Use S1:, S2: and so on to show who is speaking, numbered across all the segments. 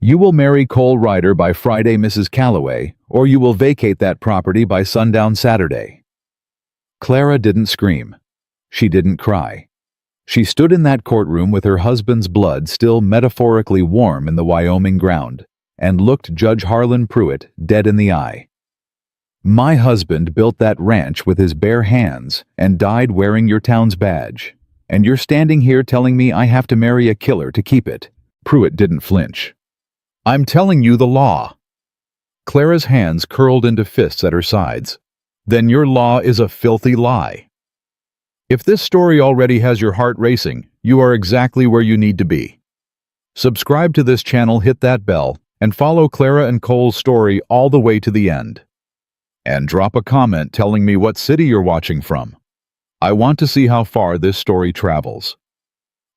S1: You will marry Cole Ryder by Friday, Mrs. Calloway, or you will vacate that property by sundown Saturday." Clara didn't scream. She didn't cry. She stood in that courtroom with her husband's blood still metaphorically warm in the Wyoming ground, and looked Judge Harlan Pruitt dead in the eye. "My husband built that ranch with his bare hands and died wearing your town's badge, and you're standing here telling me I have to marry a killer to keep it." Pruitt didn't flinch. "I'm telling you the law." Clara's hands curled into fists at her sides. "Then your law is a filthy lie. If this story already has your heart racing, you are exactly where you need to be. Subscribe to this channel, hit that bell, and follow Clara and Cole's story all the way to the end. And drop a comment telling me what city you're watching from. I want to see how far this story travels."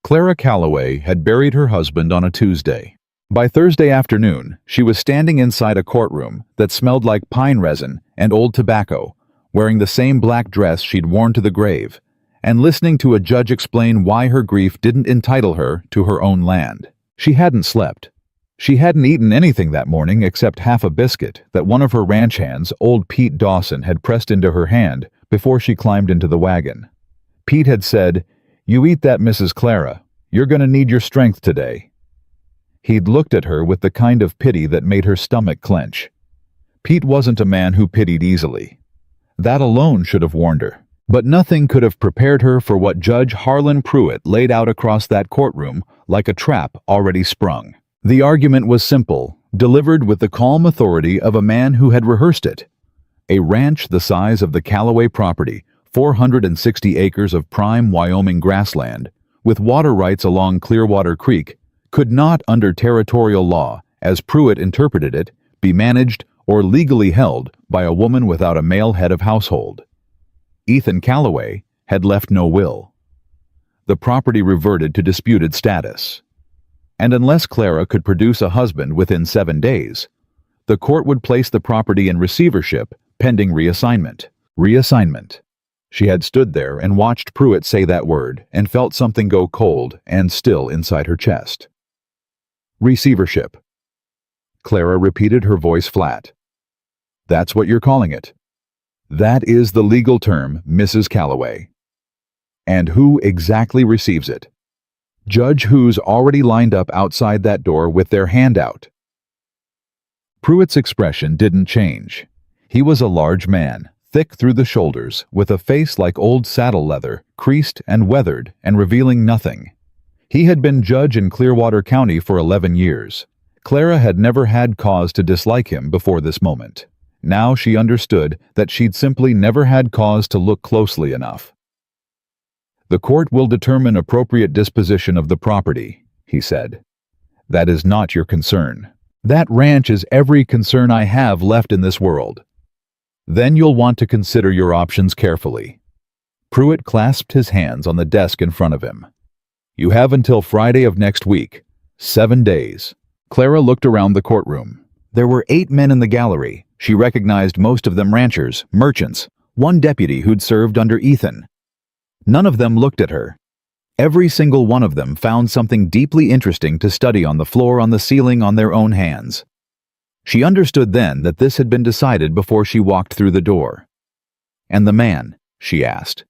S1: Clara Calloway had buried her husband on a Tuesday. By Thursday afternoon, she was standing inside a courtroom that smelled like pine resin and old tobacco, wearing the same black dress she'd worn to the grave, and listening to a judge explain why her grief didn't entitle her to her own land. She hadn't slept. She hadn't eaten anything that morning except half a biscuit that one of her ranch hands, old Pete Dawson, had pressed into her hand before she climbed into the wagon. Pete had said, "You eat that, Mrs. Clara. You're going to need your strength today." He'd looked at her with the kind of pity that made her stomach clench. Pete wasn't a man who pitied easily. That alone should have warned her. But nothing could have prepared her for what Judge Harlan Pruitt laid out across that courtroom like a trap already sprung. The argument was simple, delivered with the calm authority of a man who had rehearsed it. A ranch the size of the Calloway property, 460 acres of prime Wyoming grassland, with water rights along Clearwater Creek, could not, under territorial law, as Pruitt interpreted it, be managed or legally held by a woman without a male head of household. Ethan Calloway had left no will. The property reverted to disputed status. And unless Clara could produce a husband within 7 days, the court would place the property in receivership pending reassignment. Reassignment. She had stood there and watched Pruitt say that word and felt something go cold and still inside her chest. Receivership. Clara repeated, her voice flat. "That's what you're calling it." "That is the legal term, Mrs. Calloway." "And who exactly receives it?" "Judge who's already lined up outside that door with their hand out." Pruitt's expression didn't change. He was a large man, thick through the shoulders, with a face like old saddle leather, creased and weathered and revealing nothing. He had been judge in Clearwater County for 11 years. Clara had never had cause to dislike him before this moment. Now she understood that she'd simply never had cause to look closely enough. "The court will determine appropriate disposition of the property," he said. "That is not your concern. That ranch is every concern I have left in this world. Then you'll want to consider your options carefully." Pruitt clasped his hands on the desk in front of him. "You have until Friday of next week. 7 days. Clara looked around the courtroom. There were 8 men in the gallery. She recognized most of them ranchers, merchants, one deputy who'd served under Ethan. None of them looked at her. Every single one of them found something deeply interesting to study on the floor, on the ceiling, on their own hands. She understood then that this had been decided before she walked through the door. "And the man?" she asked.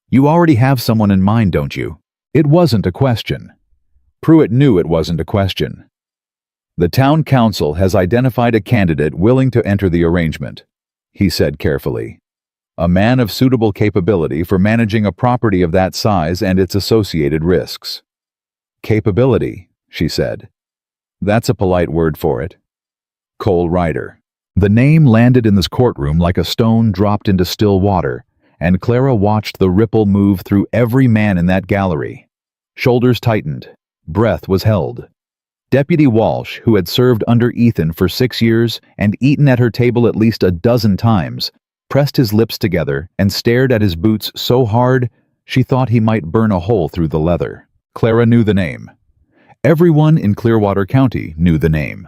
S1: "You already have someone in mind, don't you?" It wasn't a question. Pruitt knew it wasn't a question. "The town council has identified a candidate willing to enter the arrangement," he said carefully. "A man of suitable capability for managing a property of that size and its associated risks." "Capability," she said. "That's a polite word for it." Cole Ryder. The name landed in this courtroom like a stone dropped into still water, and Clara watched the ripple move through every man in that gallery. Shoulders tightened. Breath was held. Deputy Walsh, who had served under Ethan for 6 years and eaten at her table at least a dozen times, pressed his lips together and stared at his boots so hard she thought he might burn a hole through the leather. Clara knew the name. Everyone in Clearwater County knew the name.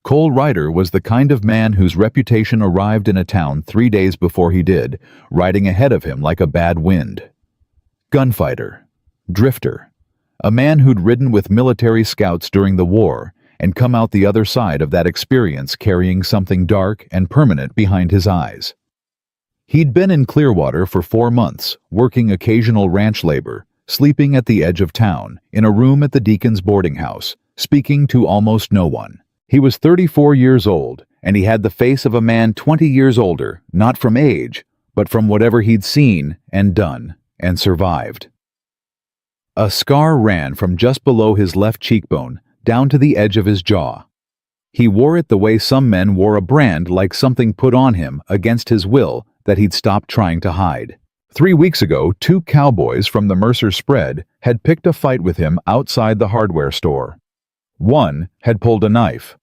S1: Cole Ryder was the kind of man whose reputation arrived in a town 3 days before he did, riding ahead of him like a bad wind. Gunfighter. Drifter. A man who'd ridden with military scouts during the war and come out the other side of that experience carrying something dark and permanent behind his eyes. He'd been in Clearwater for 4 months, working occasional ranch labor, sleeping at the edge of town, in a room at the Deacon's boarding house, speaking to almost no one. He was 34 years old, and he had the face of a man 20 years older, not from age, but from whatever he'd seen and done and survived. A scar ran from just below his left cheekbone down to the edge of his jaw. He wore it the way some men wore a brand, like something put on him against his will that he'd stopped trying to hide. 3 weeks ago, 2 cowboys from the Mercer spread had picked a fight with him outside the hardware store. One had pulled a knife.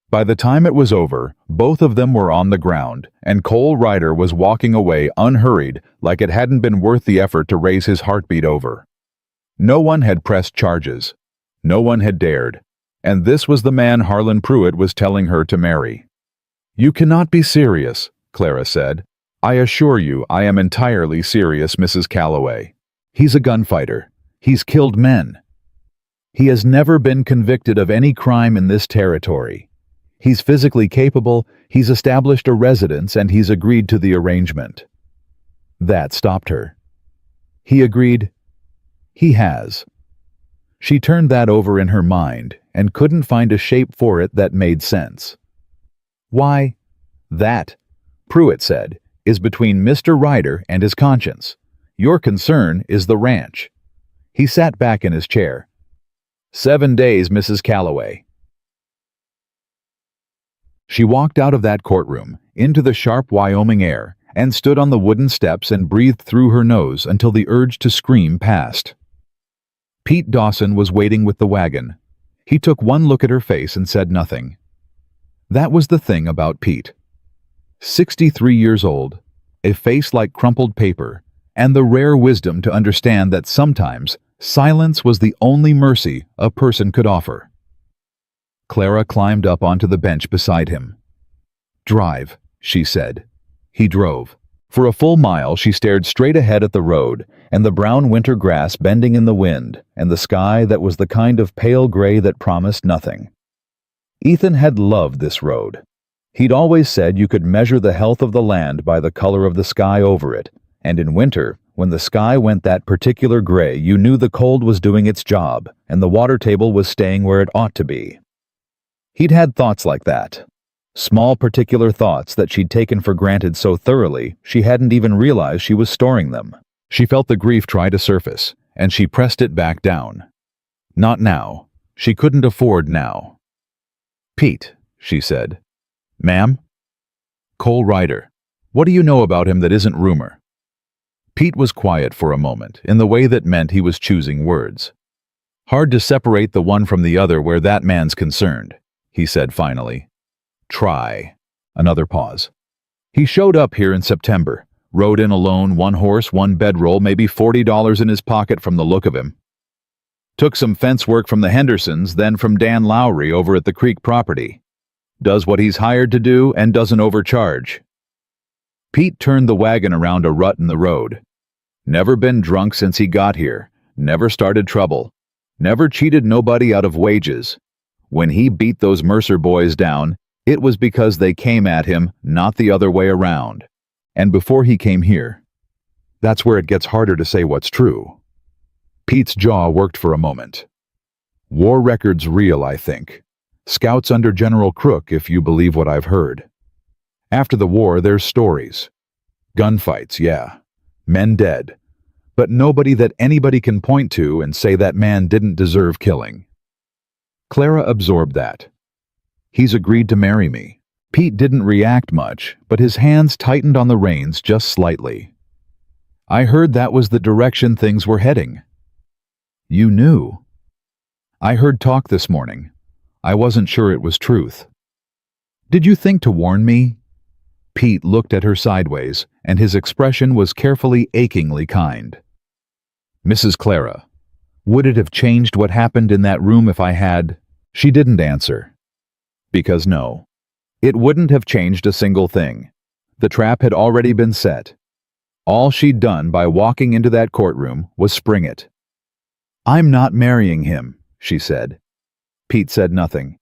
S1: By the time it was over, both of them were on the ground, and Cole Ryder was walking away unhurried, like it hadn't been worth the effort to raise his heartbeat over. No one had pressed charges. No one had dared. And this was the man Harlan Pruitt was telling her to marry. "You cannot be serious," Clara said. "I assure you I am entirely serious, Mrs. Calloway. He's a gunfighter. He's killed men. He has never been convicted of any crime in this territory. He's physically capable, he's established a residence, and he's agreed to the arrangement." That stopped her. He agreed? He has. She turned that over in her mind and couldn't find a shape for it that made sense. "Why? That," Pruitt said, "is between Mr. Ryder and his conscience. Your concern is the ranch." He sat back in his chair. 7 days, Mrs. Calloway." She walked out of that courtroom, into the sharp Wyoming air, and stood on the wooden steps and breathed through her nose until the urge to scream passed. Pete Dawson was waiting with the wagon. He took one look at her face and said nothing. That was the thing about Pete. 63 years old, a face like crumpled paper, and the rare wisdom to understand that sometimes silence was the only mercy a person could offer. Clara climbed up onto the bench beside him. "Drive," she said. He drove. For a full mile she stared straight ahead at the road, and the brown winter grass bending in the wind, and the sky that was the kind of pale gray that promised nothing. Ethan had loved this road. He'd always said you could measure the health of the land by the color of the sky over it, and in winter, when the sky went that particular gray, you knew the cold was doing its job, and the water table was staying where it ought to be. He'd had thoughts like that. Small particular thoughts that she'd taken for granted so thoroughly she hadn't even realized she was storing them. She felt the grief try to surface, and she pressed it back down. Not now. She couldn't afford now. "Pete," she said. "Ma'am?" "Cole Ryder. What do you know about him that isn't rumor?" Pete was quiet for a moment, in the way that meant he was choosing words. "Hard to separate the one from the other where that man's concerned," he said finally. "Try." Another pause. "He showed up here in September. Rode in alone, 1 horse, 1 bedroll, maybe $40 in his pocket from the look of him. Took some fence work from the Hendersons, then from Dan Lowry over at the Creek property. Does what he's hired to do and doesn't overcharge." Pete turned the wagon around a rut in the road. "Never been drunk since he got here. Never started trouble. Never cheated nobody out of wages. When he beat those Mercer boys down, it was because they came at him, not the other way around. And before he came here." That's where it gets harder to say what's true. Pete's jaw worked for a moment. "War record's real, I think. Scouts under General Crook, if you believe what I've heard. After the war, there's stories. Gunfights, yeah. Men dead. But nobody that anybody can point to and say that man didn't deserve killing." Clara absorbed that. "He's agreed to marry me." Pete didn't react much, but his hands tightened on the reins just slightly. "I heard that was the direction things were heading." "You knew?" "I heard talk this morning. I wasn't sure it was truth." "Did you think to warn me?" Pete looked at her sideways, and his expression was carefully, achingly kind. "Mrs. Clara, would it have changed what happened in that room if I had—" She didn't answer. Because no. It wouldn't have changed a single thing. The trap had already been set. All she'd done by walking into that courtroom was spring it. "I'm not marrying him," she said. Pete said nothing.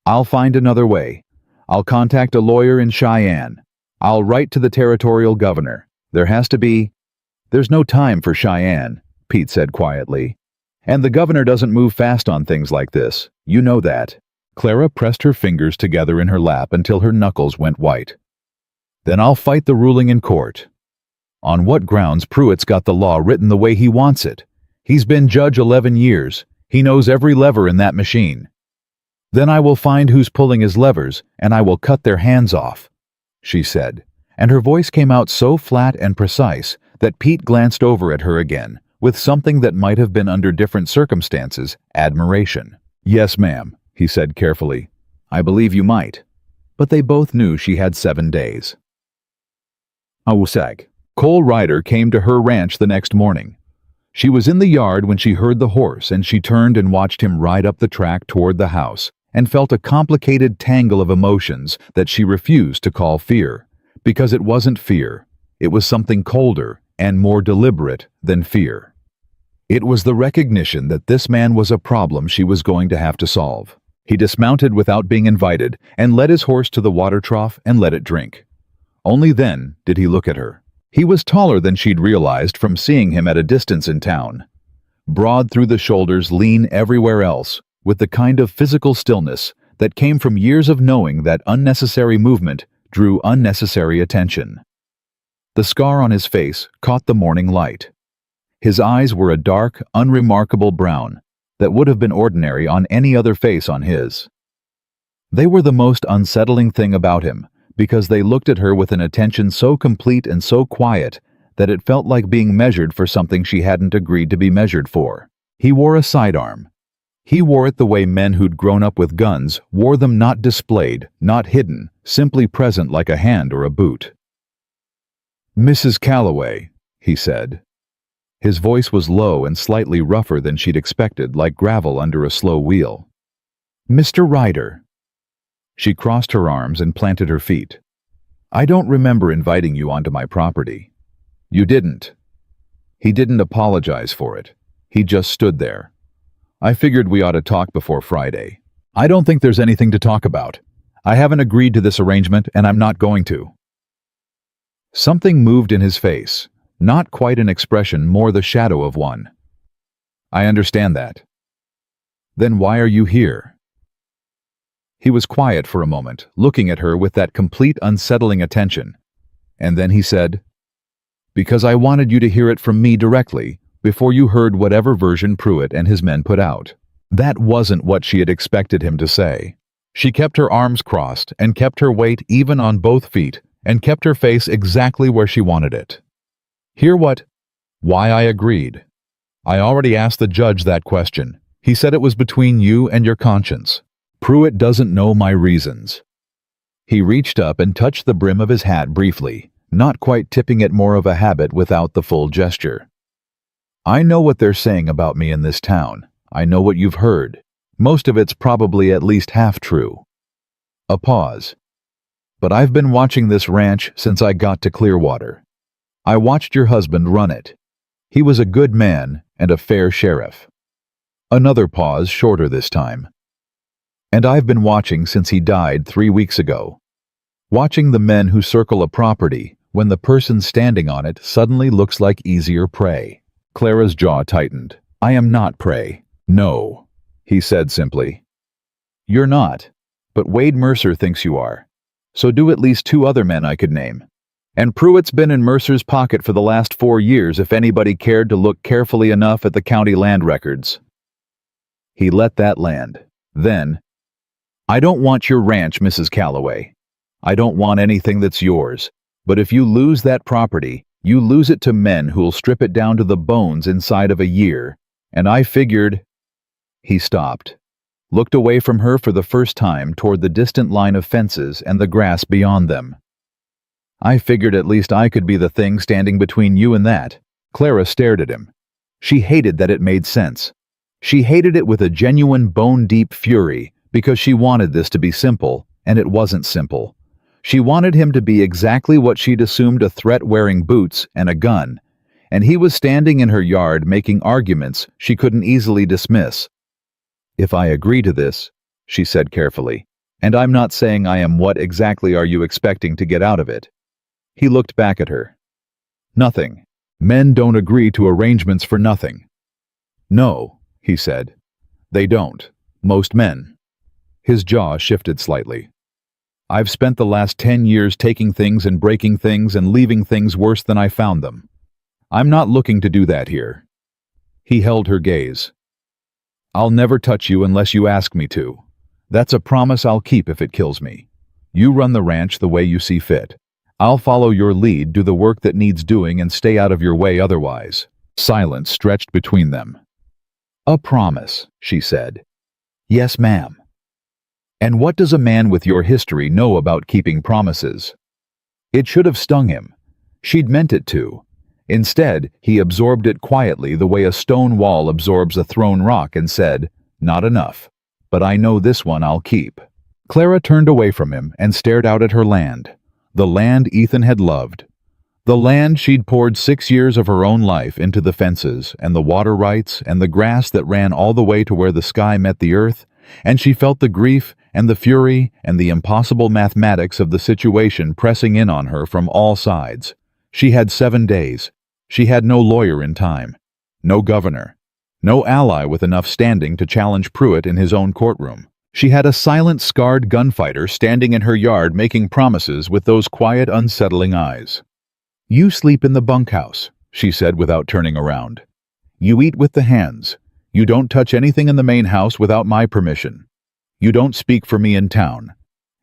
S1: I'll find another way. I'll contact a lawyer in Cheyenne. I'll write to the territorial governor. There's no time for Cheyenne, Pete said quietly. And the governor doesn't move fast on things like this. You know that. Clara pressed her fingers together in her lap until her knuckles went white. Then I'll fight the ruling in court. On what grounds Pruitt's got the law written the way he wants it? He's been judge 11 years. He knows every lever in that machine. Then I will find who's pulling his levers, and I will cut their hands off, she said, and her voice came out so flat and precise that Pete glanced over at her again, with something that might have been under different circumstances, admiration. Yes, ma'am, he said carefully. I believe you might. But they both knew she had 7 days. Awusag. Cole Ryder came to her ranch the next morning. She was in the yard when she heard the horse, and she turned and watched him ride up the track toward the house, and felt a complicated tangle of emotions that she refused to call fear, because it wasn't fear. It was something colder and more deliberate than fear. It was the recognition that this man was a problem she was going to have to solve. He dismounted without being invited and led his horse to the water trough and let it drink. Only then did he look at her. He was taller than she'd realized from seeing him at a distance in town. Broad through the shoulders, lean everywhere else, with the kind of physical stillness that came from years of knowing that unnecessary movement drew unnecessary attention. The scar on his face caught the morning light. His eyes were a dark, unremarkable brown that would have been ordinary on any other face on his. They were the most unsettling thing about him, because they looked at her with an attention so complete and so quiet that it felt like being measured for something she hadn't agreed to be measured for. He wore a sidearm. He wore it the way men who'd grown up with guns wore them, not displayed, not hidden, simply present like a hand or a boot. "Mrs. Calloway," he said. His voice was low and slightly rougher than she'd expected, like gravel under a slow wheel. "Mr. Ryder." She crossed her arms and planted her feet. "I don't remember inviting you onto my property." "You didn't." He didn't apologize for it. He just stood there. "I figured we ought to talk before Friday." "I don't think there's anything to talk about. I haven't agreed to this arrangement, and I'm not going to." Something moved in his face, not quite an expression, more the shadow of one. "I understand that." "Then why are you here?" He was quiet for a moment, looking at her with that complete unsettling attention. And then he said, "Because I wanted you to hear it from me directly, before you heard whatever version Pruitt and his men put out." That wasn't what she had expected him to say. She kept her arms crossed and kept her weight even on both feet and kept her face exactly where she wanted it. Why I agreed. I already asked the judge that question. He said it was between you and your conscience. Pruitt doesn't know my reasons." He reached up and touched the brim of his hat briefly, not quite tipping it, more of a habit without the full gesture. "I know what they're saying about me in this town. I know what you've heard. Most of it's probably at least half true." A pause. "But I've been watching this ranch since I got to Clearwater. I watched your husband run it. He was a good man and a fair sheriff." Another pause, shorter this time. "And I've been watching since he died 3 weeks ago. Watching the men who circle a property when the person standing on it suddenly looks like easier prey." Clara's jaw tightened. "I am not prey. No," he said simply. "You're not, but Wade Mercer thinks you are. So do at least 2 other men I could name. And Pruitt's been in Mercer's pocket for the last 4 years if anybody cared to look carefully enough at the county land records." He let that land. Then, "I don't want your ranch, Mrs. Calloway. I don't want anything that's yours. But if you lose that property, you lose it to men who'll strip it down to the bones inside of a year. And I figured—" He stopped, looked away from her for the first time toward the distant line of fences and the grass beyond them. "I figured at least I could be the thing standing between you and that." Clara stared at him. She hated that it made sense. She hated it with a genuine bone-deep fury, because she wanted this to be simple, and it wasn't simple. She wanted him to be exactly what she'd assumed: a threat wearing boots and a gun. And he was standing in her yard making arguments she couldn't easily dismiss. "If I agree to this," she said carefully, And I'm not saying I am. What exactly are you expecting to get out of it? He looked back at her. Nothing. Men don't agree to arrangements for nothing. No, he said. They don't. Most men. His jaw shifted slightly. I've spent the last 10 years taking things and breaking things and leaving things worse than I found them. I'm not looking to do that here. He held her gaze. I'll never touch you unless you ask me to. That's a promise I'll keep if it kills me. You run the ranch the way you see fit. I'll follow your lead, do the work that needs doing, and stay out of your way otherwise. Silence stretched between them. A promise, she said. Yes, ma'am. And what does a man with your history know about keeping promises? It should have stung him. She'd meant it to. Instead, he absorbed it quietly the way a stone wall absorbs a thrown rock and said, Not enough. But I know this one I'll keep. Clara turned away from him and stared out at her land. The land Ethan had loved. The land she'd poured 6 years of her own life into the fences and the water rights and the grass that ran all the way to where the sky met the earth, and she felt the grief and the fury and the impossible mathematics of the situation pressing in on her from all sides. She had 7 days. She had no lawyer in time, no governor, no ally with enough standing to challenge Pruitt in his own courtroom. She had a silent, scarred gunfighter standing in her yard making promises with those quiet, unsettling eyes. You sleep in the bunkhouse, she said without turning around. You eat with the hands. You don't touch anything in the main house without my permission. You don't speak for me in town.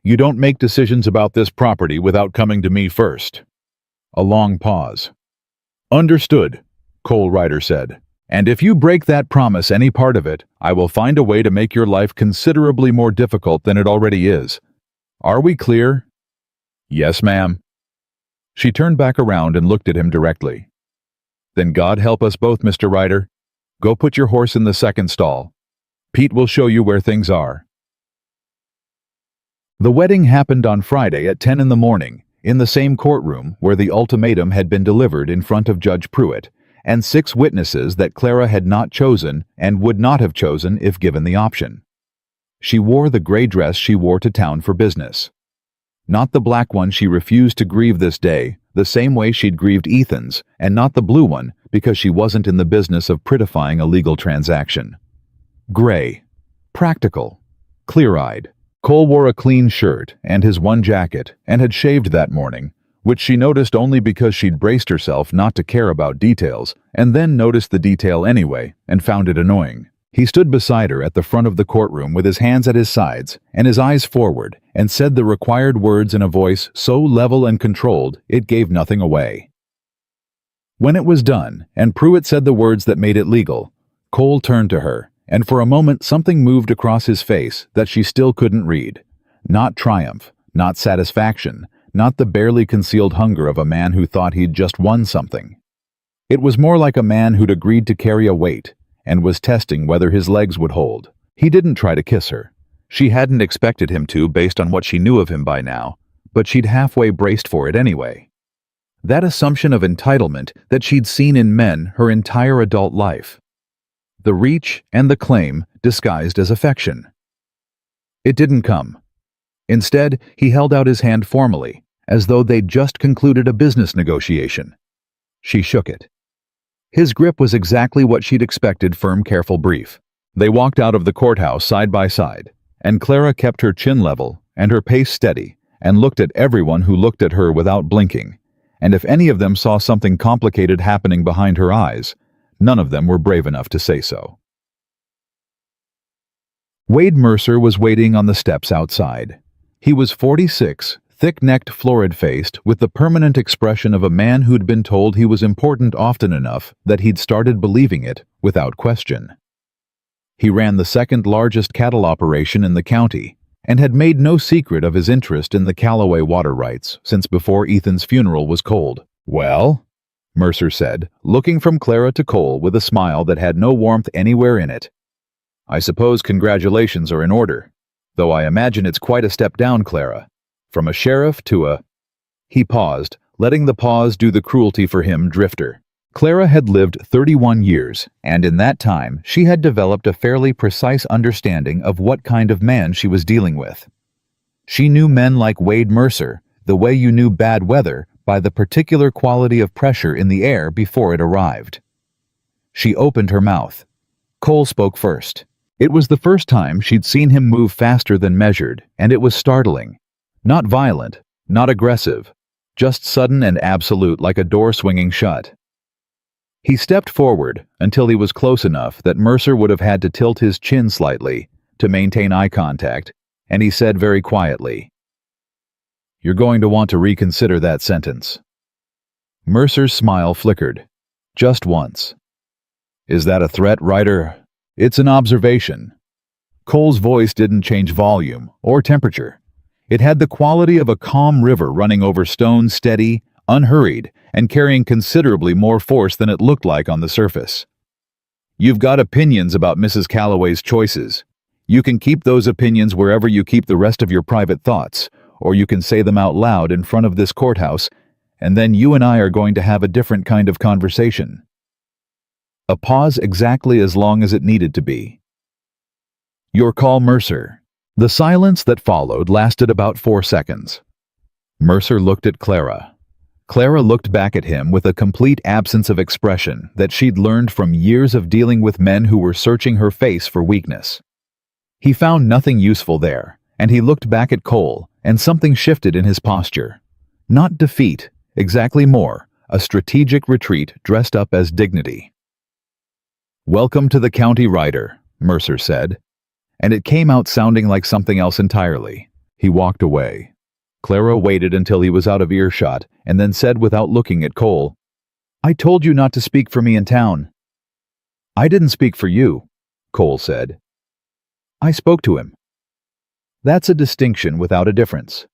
S1: You don't make decisions about this property without coming to me first. A long pause. Understood, Cole Ryder said. And if you break that promise, any part of it, I will find a way to make your life considerably more difficult than it already is. Are we clear? Yes, ma'am. She turned back around and looked at him directly. Then God help us both, Mr. Ryder. Go put your horse in the second stall. Pete will show you where things are. The wedding happened on Friday at 10 in the morning, in the same courtroom where the ultimatum had been delivered in front of Judge Pruitt, and 6 witnesses that Clara had not chosen and would not have chosen if given the option. She wore the gray dress she wore to town for business. Not the black one she refused to grieve this day, the same way she'd grieved Ethan's, and not the blue one because she wasn't in the business of prettifying a legal transaction. Gray. Practical. Clear-eyed. Cole wore a clean shirt and his one jacket and had shaved that morning, which she noticed only because she'd braced herself not to care about details, and then noticed the detail anyway and found it annoying. He stood beside her at the front of the courtroom with his hands at his sides and his eyes forward and said the required words in a voice so level and controlled it gave nothing away. When it was done and Pruitt said the words that made it legal, Cole turned to her, and for a moment something moved across his face that she still couldn't read. Not triumph, not satisfaction, not the barely concealed hunger of a man who thought he'd just won something. It was more like a man who'd agreed to carry a weight and was testing whether his legs would hold. He didn't try to kiss her. She hadn't expected him to based on what she knew of him by now, but she'd halfway braced for it anyway. That assumption of entitlement that she'd seen in men her entire adult life. The reach and the claim disguised as affection. It didn't come. Instead, he held out his hand formally, as though they'd just concluded a business negotiation. She shook it. His grip was exactly what she'd expected, firm, careful, brief. They walked out of the courthouse side by side, and Clara kept her chin level and her pace steady and looked at everyone who looked at her without blinking, and if any of them saw something complicated happening behind her eyes, none of them were brave enough to say so. Wade Mercer was waiting on the steps outside. He was 46, thick-necked, florid-faced, with the permanent expression of a man who'd been told he was important often enough that he'd started believing it without question. He ran the second-largest cattle operation in the county and had made no secret of his interest in the Callaway water rights since before Ethan's funeral was cold. Well? Mercer said, looking from Clara to Cole with a smile that had no warmth anywhere in it. I suppose congratulations are in order, though I imagine it's quite a step down, Clara. From a sheriff to a... He paused, letting the pause do the cruelty for him, drifter. Clara had lived 31 years, and in that time she had developed a fairly precise understanding of what kind of man she was dealing with. She knew men like Wade Mercer, the way you knew bad weather by the particular quality of pressure in the air before it arrived. She opened her mouth. Cole spoke first. It was the first time she'd seen him move faster than measured, and it was startling. Not violent, not aggressive, just sudden and absolute, like a door swinging shut. He stepped forward until he was close enough that Mercer would have had to tilt his chin slightly to maintain eye contact, and he said very quietly, "You're going to want to reconsider that sentence." Mercer's smile flickered. Just once. "Is that a threat, Ryder?" "It's an observation." Cole's voice didn't change volume or temperature. It had the quality of a calm river running over stone, steady, unhurried, and carrying considerably more force than it looked like on the surface. "You've got opinions about Mrs. Calloway's choices. You can keep those opinions wherever you keep the rest of your private thoughts, or you can say them out loud in front of this courthouse, and then you and I are going to have a different kind of conversation." A pause exactly as long as it needed to be. "Your call, Mercer." The silence that followed lasted about 4 seconds. Mercer looked at Clara. Clara looked back at him with a complete absence of expression that she'd learned from years of dealing with men who were searching her face for weakness. He found nothing useful there, and he looked back at Cole, and something shifted in his posture. Not defeat, exactly more, a strategic retreat dressed up as dignity. "Welcome to the county, Ryder," Mercer said, and it came out sounding like something else entirely. He walked away. Clara waited until he was out of earshot and then said without looking at Cole, "I told you not to speak for me in town." "I didn't speak for you," Cole said. "I spoke to him." "That's a distinction without a difference."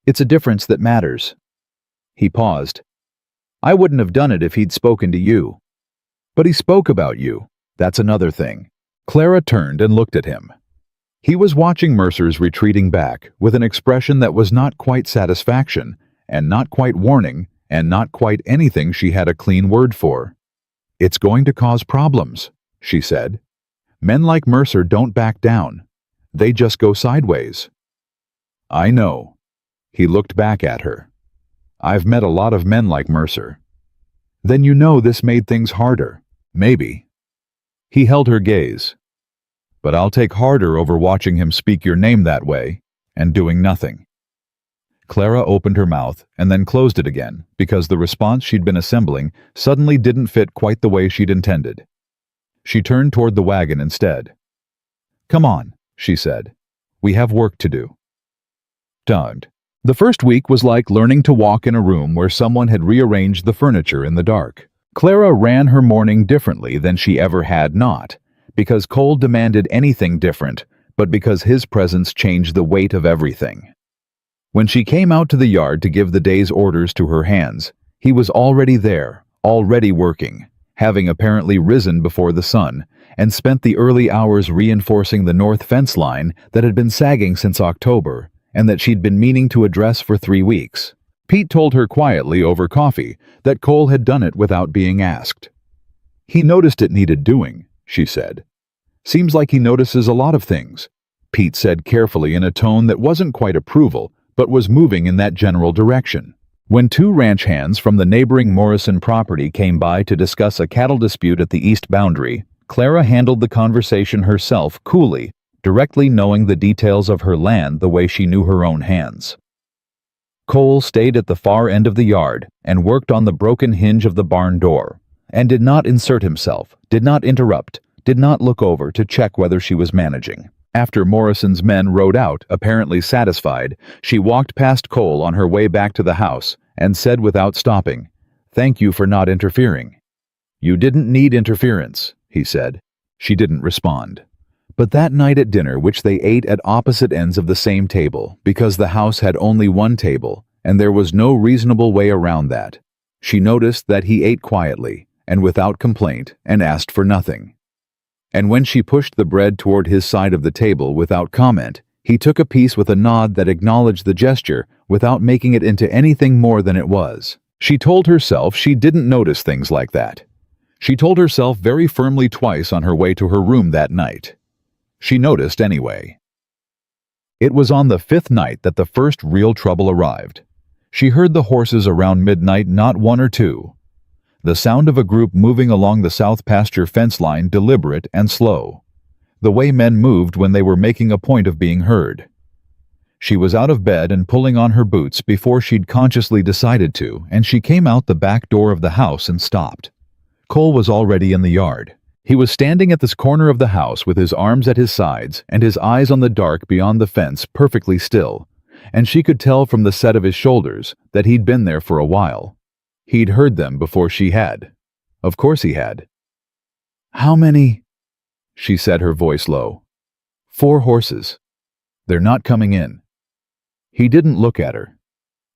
S1: "It's a difference that matters." He paused. "I wouldn't have done it if he'd spoken to you." "But he spoke about you. That's another thing." Clara turned and looked at him. He was watching Mercer's retreating back with an expression that was not quite satisfaction, and not quite warning, and not quite anything she had a clean word for. "It's going to cause problems," she said. "Men like Mercer don't back down. They just go sideways." "I know." He looked back at her. "I've met a lot of men like Mercer." "Then you know this made things harder." "Maybe." He held her gaze. "But I'll take harder over watching him speak your name that way, and doing nothing." Clara opened her mouth and then closed it again because the response she'd been assembling suddenly didn't fit quite the way she'd intended. She turned toward the wagon instead. "Come on," she said. "We have work to do." Tugged. The first week was like learning to walk in a room where someone had rearranged the furniture in the dark. Clara ran her morning differently than she ever had, not because Cole demanded anything different, but because his presence changed the weight of everything. When she came out to the yard to give the day's orders to her hands, he was already there, already working, having apparently risen before the sun, and spent the early hours reinforcing the north fence line that had been sagging since October, and that she'd been meaning to address for 3 weeks. Pete told her quietly over coffee that Cole had done it without being asked. "He noticed it needed doing," she said. "Seems like he notices a lot of things," Pete said carefully in a tone that wasn't quite approval, but was moving in that general direction. When 2 ranch hands from the neighboring Morrison property came by to discuss a cattle dispute at the east boundary, Clara handled the conversation herself coolly, directly knowing the details of her land the way she knew her own hands. Cole stayed at the far end of the yard and worked on the broken hinge of the barn door, and did not insert himself, did not interrupt, did not look over to check whether she was managing. After Morrison's men rode out, apparently satisfied, she walked past Cole on her way back to the house and said without stopping, "Thank you for not interfering." "You didn't need interference," he said. She didn't respond. But that night at dinner, which they ate at opposite ends of the same table, because the house had only one table, and there was no reasonable way around that, she noticed that he ate quietly, and without complaint, and asked for nothing. And when she pushed the bread toward his side of the table without comment, he took a piece with a nod that acknowledged the gesture without making it into anything more than it was. She told herself she didn't notice things like that. She told herself very firmly twice on her way to her room that night. She noticed anyway. It was on the fifth night that the first real trouble arrived. She heard the horses around midnight, not one or two. The sound of a group moving along the south pasture fence line, deliberate and slow. The way men moved when they were making a point of being heard. She was out of bed and pulling on her boots before she'd consciously decided to, and she came out the back door of the house and stopped. Cole was already in the yard. He was standing at this corner of the house with his arms at his sides and his eyes on the dark beyond the fence, perfectly still, and she could tell from the set of his shoulders that he'd been there for a while. He'd heard them before she had. Of course he had. "How many?" she said, her voice low. "4 horses. They're not coming in." He didn't look at her.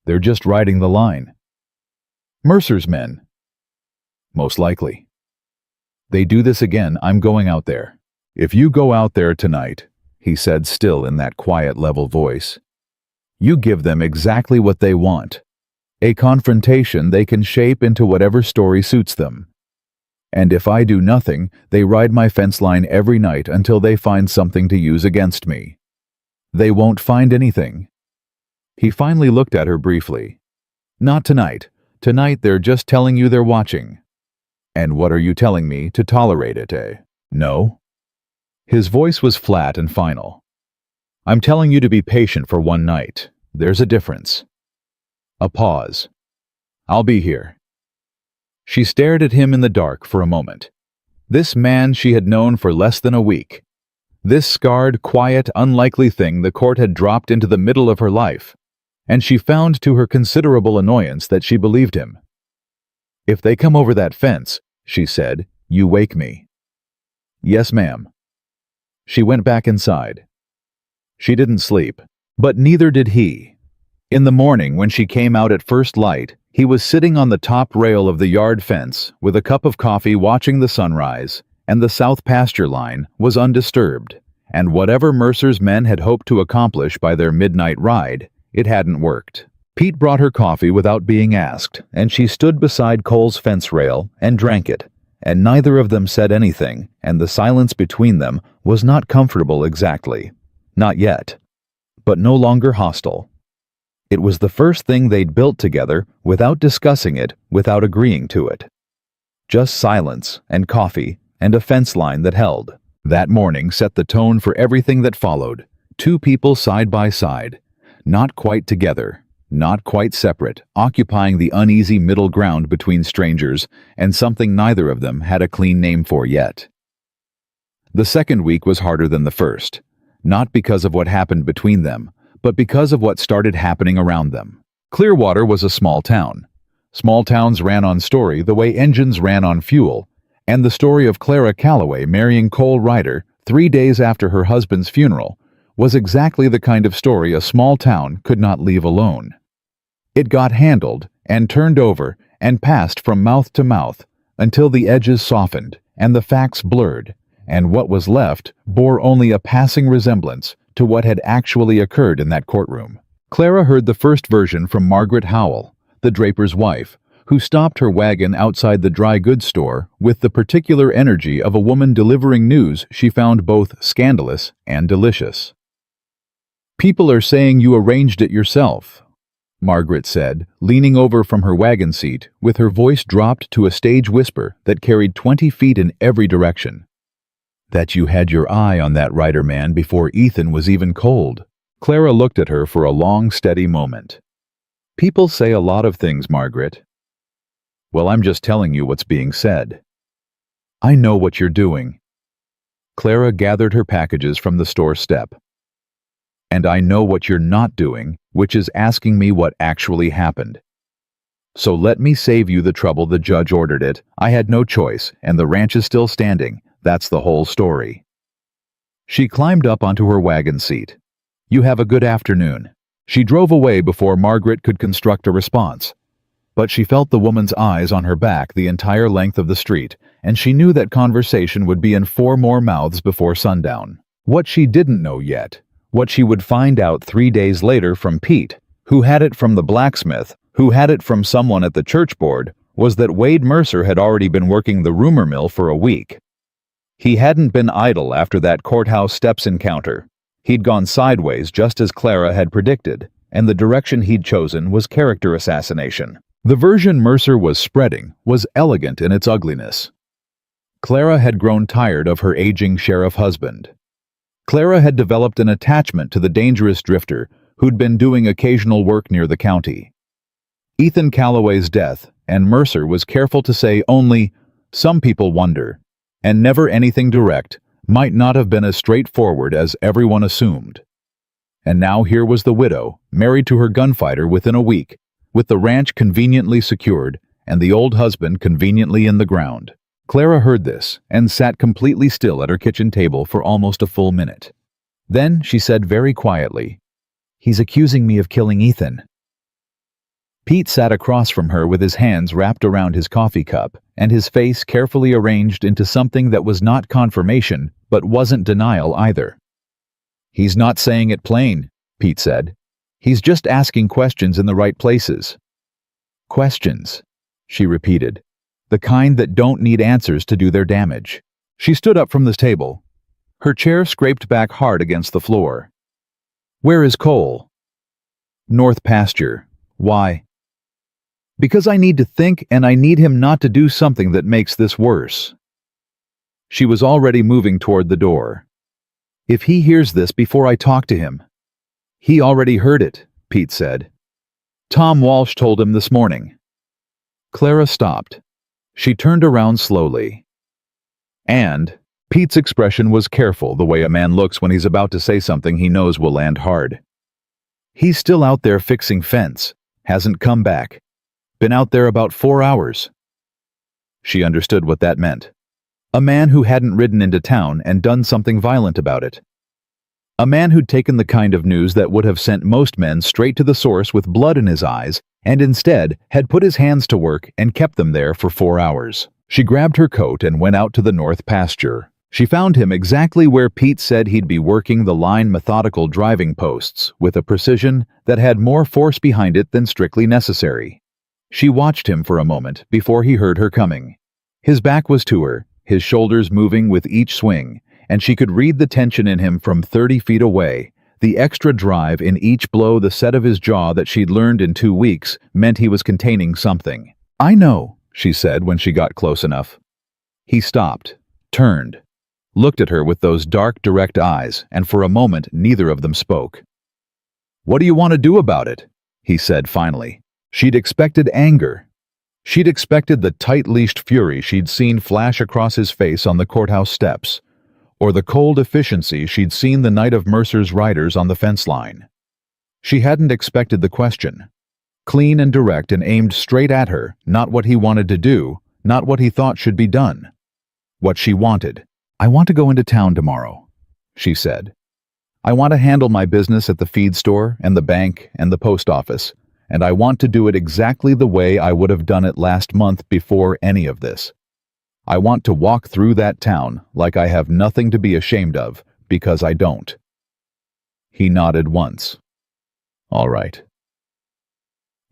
S1: "They're just riding the line." "Mercer's men." "Most likely." "They do this again, I'm going out there." "If you go out there tonight," he said, still in that quiet, level voice, "you give them exactly what they want. A confrontation they can shape into whatever story suits them. And if I do nothing, they ride my fence line every night until they find something to use against me. They won't find anything." He finally looked at her briefly. "Not tonight. Tonight they're just telling you they're watching." "And what are you telling me, to tolerate it, eh?" "No." His voice was flat and final. "I'm telling you to be patient for one night. There's a difference." A pause. "I'll be here." She stared at him in the dark for a moment. This man she had known for less than a week. This scarred, quiet, unlikely thing the court had dropped into the middle of her life. And she found to her considerable annoyance that she believed him. "If they come over that fence," she said, "you wake me." "Yes, ma'am." She went back inside. She didn't sleep, but neither did he. In the morning, when she came out at first light, he was sitting on the top rail of the yard fence with a cup of coffee watching the sunrise, and the south pasture line was undisturbed, and whatever Mercer's men had hoped to accomplish by their midnight ride, it hadn't worked. Pete brought her coffee without being asked, and she stood beside Cole's fence rail and drank it, and neither of them said anything, and the silence between them was not comfortable exactly. Not yet. But no longer hostile. It was the first thing they'd built together without discussing it, without agreeing to it. Just silence and coffee and a fence line that held. That morning set the tone for everything that followed. 2 people side by side, not quite together, not quite separate, occupying the uneasy middle ground between strangers and something neither of them had a clean name for yet. The second week was harder than the first, not because of what happened between them, but because of what started happening around them. Clearwater was a small town. Small towns ran on story the way engines ran on fuel, and the story of Clara Calloway marrying Cole Ryder 3 days after her husband's funeral was exactly the kind of story a small town could not leave alone. It got handled and turned over and passed from mouth to mouth until the edges softened and the facts blurred, and what was left bore only a passing resemblance to what had actually occurred in that courtroom. Clara heard the first version from Margaret Howell, the draper's wife, who stopped her wagon outside the dry goods store with the particular energy of a woman delivering news she found both scandalous and delicious. "People are saying you arranged it yourself," Margaret said, leaning over from her wagon seat with her voice dropped to a stage whisper that carried 20 feet in every direction. "That you had your eye on that Ryder man before Ethan was even cold." Clara looked at her for a long, steady moment. "People say a lot of things, Margaret." "Well, I'm just telling you what's being said." "I know what you're doing." Clara gathered her packages from the store step. "And I know what you're not doing, which is asking me what actually happened. So let me save you the trouble. The judge ordered it. I had no choice, and the ranch is still standing. That's the whole story." She climbed up onto her wagon seat. "You have a good afternoon." She drove away before Margaret could construct a response. But she felt the woman's eyes on her back the entire length of the street, and she knew that conversation would be in 4 more mouths before sundown. What she didn't know yet, what she would find out 3 days later from Pete, who had it from the blacksmith, who had it from someone at the church board, was that Wade Mercer had already been working the rumor mill for a week. He hadn't been idle after that courthouse steps encounter. He'd gone sideways just as Clara had predicted, and the direction he'd chosen was character assassination. The version Mercer was spreading was elegant in its ugliness. Clara had grown tired of her aging sheriff husband. Clara had developed an attachment to the dangerous drifter who'd been doing occasional work near the county. Ethan Calloway's death, and Mercer was careful to say only, "Some people wonder," and never anything direct, might not have been as straightforward as everyone assumed. And now here was the widow, married to her gunfighter within a week, with the ranch conveniently secured and the old husband conveniently in the ground. Clara heard this and sat completely still at her kitchen table for almost a full minute. Then she said very quietly, "He's accusing me of killing Ethan." Pete sat across from her with his hands wrapped around his coffee cup and his face carefully arranged into something that was not confirmation but wasn't denial either. "He's not saying it plain," Pete said. "He's just asking questions in the right places." "Questions," she repeated. "The kind that don't need answers to do their damage." She stood up from the table. Her chair scraped back hard against the floor. "Where is Cole?" "North pasture." "Why?" "Because I need to think, and I need him not to do something that makes this worse." She was already moving toward the door. "If he hears this before I talk to him." "He already heard it," Pete said. "Tom Walsh told him this morning." Clara stopped. She turned around slowly. And Pete's expression was careful, the way a man looks when he's about to say something he knows will land hard. "He's still out there fixing fence. Hasn't come back. Been out there about 4 hours." She understood what that meant. A man who hadn't ridden into town and done something violent about it. A man who'd taken the kind of news that would have sent most men straight to the source with blood in his eyes, and instead had put his hands to work and kept them there for 4 hours. She grabbed her coat and went out to the north pasture. She found him exactly where Pete said he'd be, working the line methodical driving posts with a precision that had more force behind it than strictly necessary. She watched him for a moment before he heard her coming. His back was to her, his shoulders moving with each swing, and she could read the tension in him from 30 feet away. The extra drive in each blow, the set of his jaw that she'd learned in 2 weeks, meant he was containing something. "I know," she said when she got close enough. He stopped, turned, looked at her with those dark, direct eyes, and for a moment neither of them spoke. "What do you want to do about it?" he said finally. She'd expected anger. She'd expected the tight-leashed fury she'd seen flash across his face on the courthouse steps, or the cold efficiency she'd seen the night of Mercer's riders on the fence line. She hadn't expected the question. Clean and direct and aimed straight at her, not what he wanted to do, not what he thought should be done. What she wanted. "I want to go into town tomorrow," she said. "I want to handle my business at the feed store and the bank and the post office, and I want to do it exactly the way I would have done it last month before any of this. I want to walk through that town like I have nothing to be ashamed of, because I don't." He nodded once. "All right.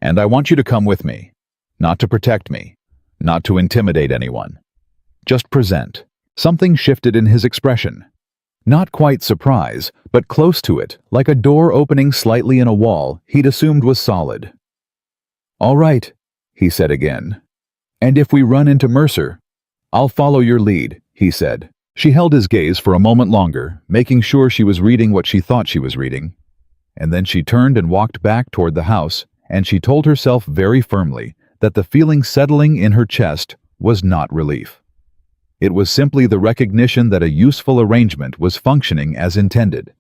S1: And I want you to come with me, not to protect me, not to intimidate anyone. Just present." Something shifted in his expression. Not quite surprise, but close to it, like a door opening slightly in a wall he'd assumed was solid. "All right," he said again. "And if we run into Mercer, I'll follow your lead," he said. She held his gaze for a moment longer, making sure she was reading what she thought she was reading. And then she turned and walked back toward the house, and she told herself very firmly that the feeling settling in her chest was not relief. It was simply the recognition that a useful arrangement was functioning as intended.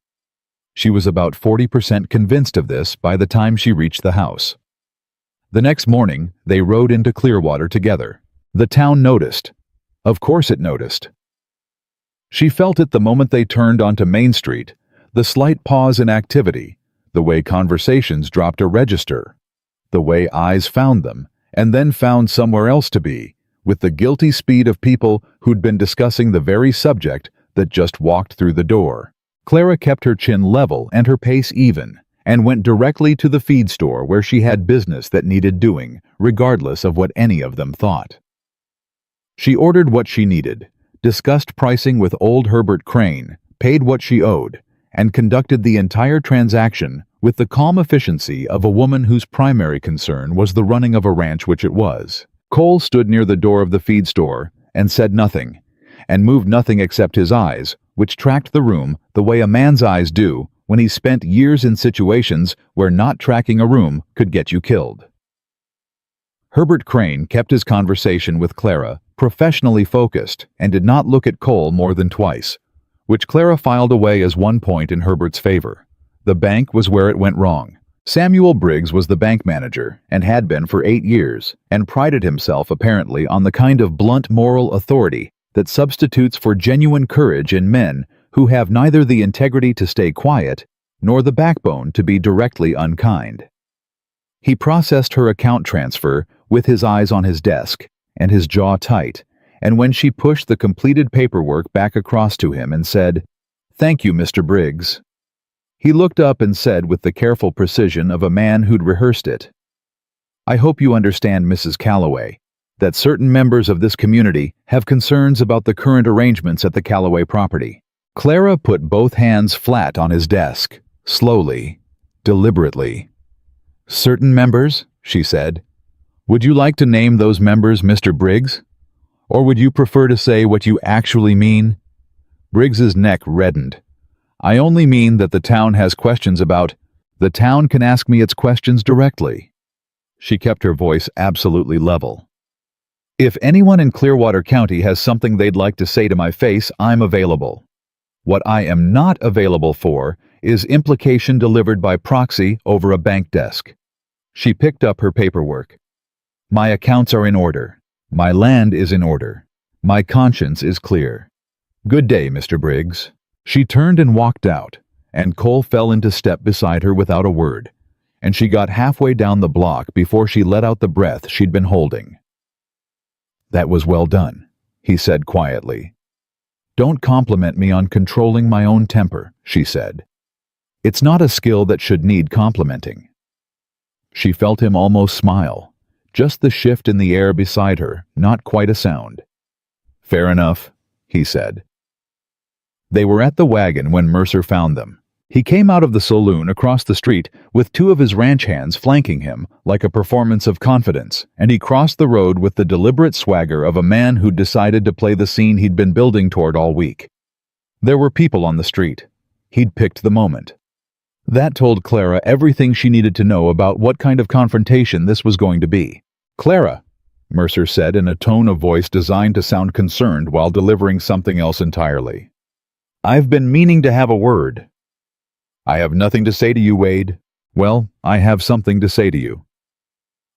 S1: She was about 40% convinced of this by the time she reached the house. The next morning, they rode into Clearwater together. The town noticed. Of course it noticed. She felt it the moment they turned onto Main Street, the slight pause in activity, the way conversations dropped a register, the way eyes found them, and then found somewhere else to be, with the guilty speed of people who'd been discussing the very subject that just walked through the door. Clara kept her chin level and her pace even, and went directly to the feed store where she had business that needed doing, regardless of what any of them thought. She ordered what she needed, discussed pricing with old Herbert Crane, paid what she owed, and conducted the entire transaction with the calm efficiency of a woman whose primary concern was the running of a ranch, which it was. Cole stood near the door of the feed store and said nothing, and moved nothing except his eyes, which tracked the room the way a man's eyes do when he's spent years in situations where not tracking a room could get you killed. Herbert Crane kept his conversation with Clara professionally focused and did not look at Cole more than twice, which Clara filed away as one point in Herbert's favor. The bank was where it went wrong. Samuel Briggs was the bank manager and had been for 8 years, and prided himself apparently on the kind of blunt moral authority that substitutes for genuine courage in men who have neither the integrity to stay quiet nor the backbone to be directly unkind. He processed her account transfer with his eyes on his desk and his jaw tight, and when she pushed the completed paperwork back across to him and said, "Thank you, Mr. Briggs," he looked up and said with the careful precision of a man who'd rehearsed it, "I hope you understand, Mrs. Calloway, that certain members of this community have concerns about the current arrangements at the Calloway property." Clara put both hands flat on his desk, slowly, deliberately. "Certain members," she said. "Would you like to name those members, Mr. Briggs? Or would you prefer to say what you actually mean?" Briggs's neck reddened. "I only mean that the town has questions about. The town can ask me its questions directly." She kept her voice absolutely level. "If anyone in Clearwater County has something they'd like to say to my face, I'm available. What I am not available for is implication delivered by proxy over a bank desk." She picked up her paperwork. "My accounts are in order. My land is in order. My conscience is clear. Good day, Mr. Briggs." She turned and walked out, and Cole fell into step beside her without a word, and she got halfway down the block before she let out the breath she'd been holding. "That was well done," he said quietly. "Don't compliment me on controlling my own temper," she said. "It's not a skill that should need complimenting." She felt him almost smile. Just the shift in the air beside her, not quite a sound. "Fair enough," he said. They were at the wagon when Mercer found them. He came out of the saloon across the street with 2 of his ranch hands flanking him like a performance of confidence, and he crossed the road with the deliberate swagger of a man who'd decided to play the scene he'd been building toward all week. There were people on the street. He'd picked the moment. That told Clara everything she needed to know about what kind of confrontation this was going to be. "Clara," Mercer said in a tone of voice designed to sound concerned while delivering something else entirely. "I've been meaning to have a word." "I have nothing to say to you, Wade." "Well, I have something to say to you."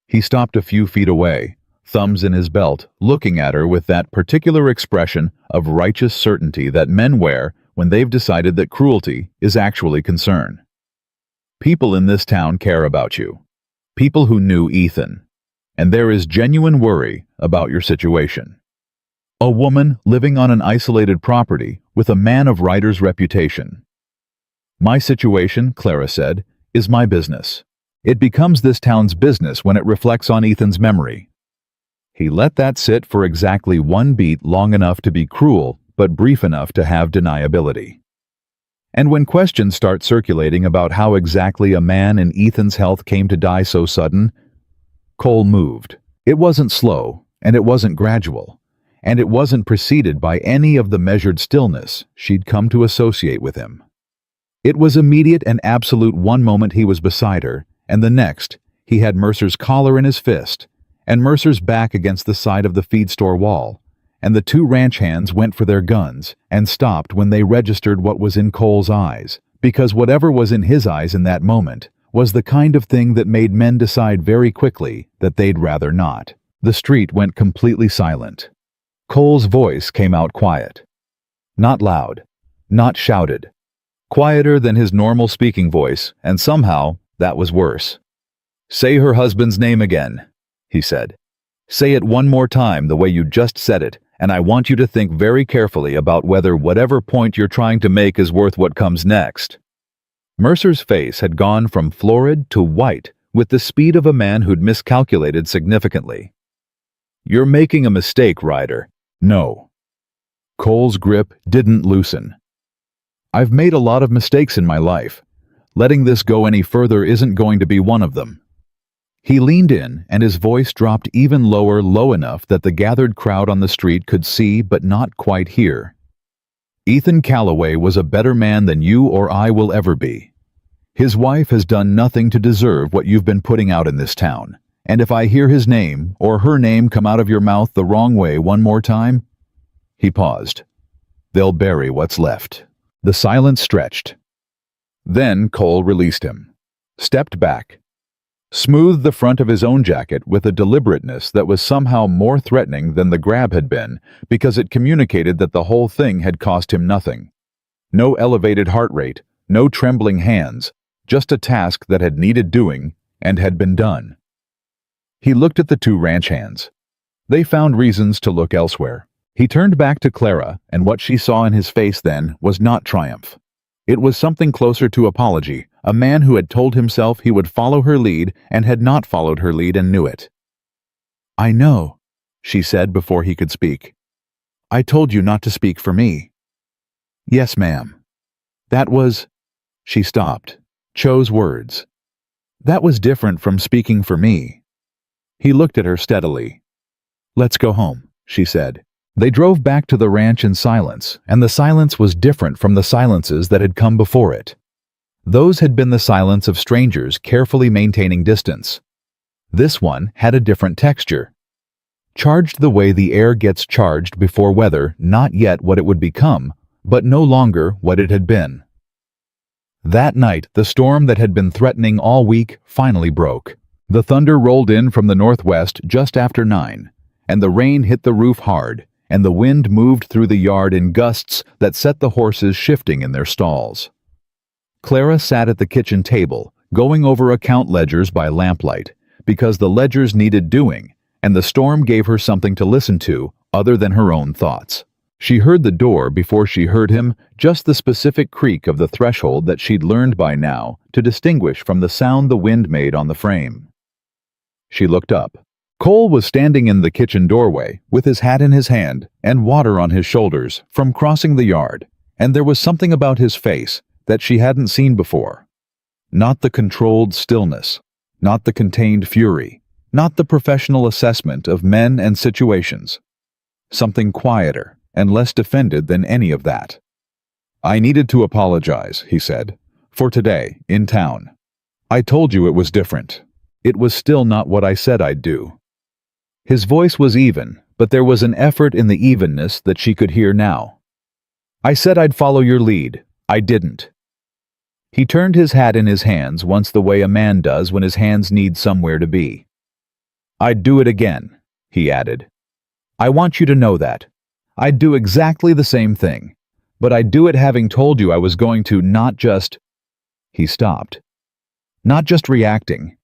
S1: He stopped a few feet away, thumbs in his belt, looking at her with that particular expression of righteous certainty that men wear when they've decided that cruelty is actually concern. "People in this town care about you. People who knew Ethan. And there is genuine worry about your situation. A woman living on an isolated property with a man of Ryder's reputation. My situation," Clara said, "is my business. It becomes this town's business when it reflects on Ethan's memory." He let that sit for exactly 1 beat, long enough to be cruel, but brief enough to have deniability. And when questions start circulating about how exactly a man in Ethan's health came to die so sudden, Cole moved. It wasn't slow, and it wasn't gradual, and it wasn't preceded by any of the measured stillness she'd come to associate with him. It was immediate and absolute. One moment he was beside her, and the next he had Mercer's collar in his fist, and Mercer's back against the side of the feed store wall, and the 2 ranch hands went for their guns and stopped when they registered what was in Cole's eyes, because whatever was in his eyes in that moment was the kind of thing that made men decide very quickly that they'd rather not. The street went completely silent. Cole's voice came out quiet. Not loud, not shouted. Quieter than his normal speaking voice, and somehow that was worse. "Say her husband's name again," he said. "Say it one more time the way you just said it, and I want you to think very carefully about whether whatever point you're trying to make is worth what comes next." Mercer's face had gone from florid to white with the speed of a man who'd miscalculated significantly. "You're making a mistake, Ryder." "No." Cole's grip didn't loosen. I've made a lot of mistakes in my life. Letting this go any further isn't going to be one of them." He leaned in, and his voice dropped even lower, low enough that the gathered crowd on the street could see but not quite hear. "Ethan Calloway was a better man than you or I will ever be. His wife has done nothing to deserve what you've been putting out in this town, and if I hear his name or her name come out of your mouth the wrong way one more time—" He paused. "They'll bury what's left." The silence stretched. Then Cole released him, stepped back, smoothed the front of his own jacket with a deliberateness that was somehow more threatening than the grab had been, because it communicated that the whole thing had cost him nothing. No elevated heart rate, no trembling hands, just a task that had needed doing and had been done. He looked at the two ranch hands. They found reasons to look elsewhere. He turned back to Clara, and what she saw in his face then was not triumph. It was something closer to apology, a man who had told himself he would follow her lead and had not followed her lead and knew it. "I know," she said before he could speak. "I told you not to speak for me." "Yes, ma'am. That was—" She stopped, chose words. "That was different from speaking for me." He looked at her steadily. "Let's go home," she said. They drove back to the ranch in silence, and the silence was different from the silences that had come before it. Those had been the silence of strangers carefully maintaining distance. This one had a different texture. Charged the way the air gets charged before weather, not yet what it would become, but no longer what it had been. That night, the storm that had been threatening all week finally broke. The thunder rolled in from the northwest just after 9, and the rain hit the roof hard, and the wind moved through the yard in gusts that set the horses shifting in their stalls. Clara sat at the kitchen table, going over account ledgers by lamplight, because the ledgers needed doing, and the storm gave her something to listen to other than her own thoughts. She heard the door before she heard him, just the specific creak of the threshold that she'd learned by now to distinguish from the sound the wind made on the frame. She looked up. Cole was standing in the kitchen doorway, with his hat in his hand and water on his shoulders from crossing the yard, and there was something about his face that she hadn't seen before. Not the controlled stillness, not the contained fury, not the professional assessment of men and situations. Something quieter and less defended than any of that. "I needed to apologize," he said, "for today, in town. I told you it was different. It was still not what I said I'd do." His voice was even, but there was an effort in the evenness that she could hear now. "I said I'd follow your lead. I didn't." He turned his hat in his hands once the way a man does when his hands need somewhere to be. "I'd do it again," he added. "I want you to know that. I'd do exactly the same thing, but I'd do it having told you I was going to, not just—" He stopped. "Not just reacting."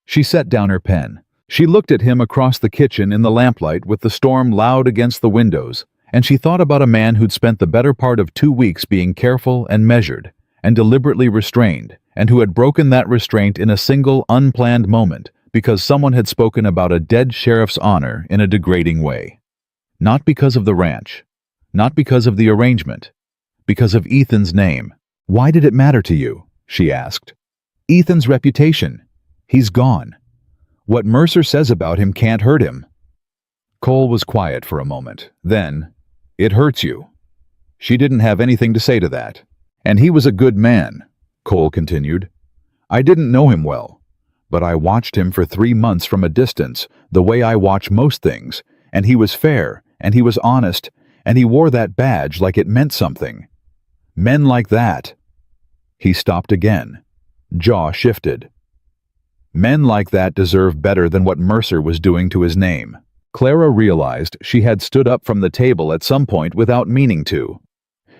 S1: She set down her pen. She looked at him across the kitchen in the lamplight with the storm loud against the windows, and she thought about a man who'd spent the better part of 2 weeks being careful and measured and deliberately restrained, and who had broken that restraint in a single unplanned moment because someone had spoken about a dead sheriff's honor in a degrading way. Not because of the ranch, not because of the arrangement, because of Ethan's name. "Why did it matter to you?" she asked. "Ethan's reputation. He's gone. What Mercer says about him can't hurt him." Cole was quiet for a moment. Then, "It hurts you." She didn't have anything to say to that. "And he was a good man," Cole continued. "I didn't know him well, but I watched him for 3 months from a distance, the way I watch most things, and he was fair, and he was honest, and he wore that badge like it meant something. Men like that—" He stopped again. Jaw shifted. "Men like that deserve better than what Mercer was doing to his name." Clara realized she had stood up from the table at some point without meaning to.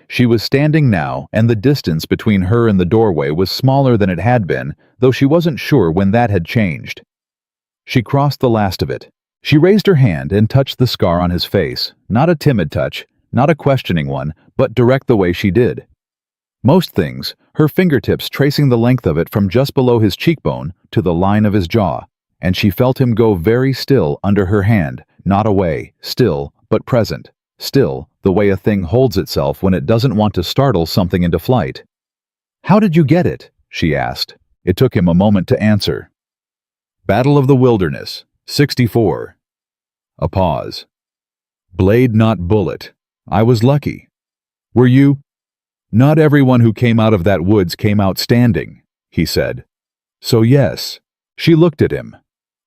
S1: She was standing now, and the distance between her and the doorway was smaller than it had been, though she wasn't sure when that had changed. She crossed the last of it. She raised her hand and touched the scar on his face, not a timid touch, not a questioning one, but direct the way she did. Most things, her fingertips tracing the length of it from just below his cheekbone to the line of his jaw, and she felt him go very still under her hand, not away, still, but present, still, the way a thing holds itself when it doesn't want to startle something into flight. "How did you get it?" she asked. It took him a moment to answer. "Battle of the Wilderness, 64. A pause. "Blade, not bullet. I was lucky. Were you?" "Not everyone who came out of that woods came out standing," he said. "So yes." She looked at him.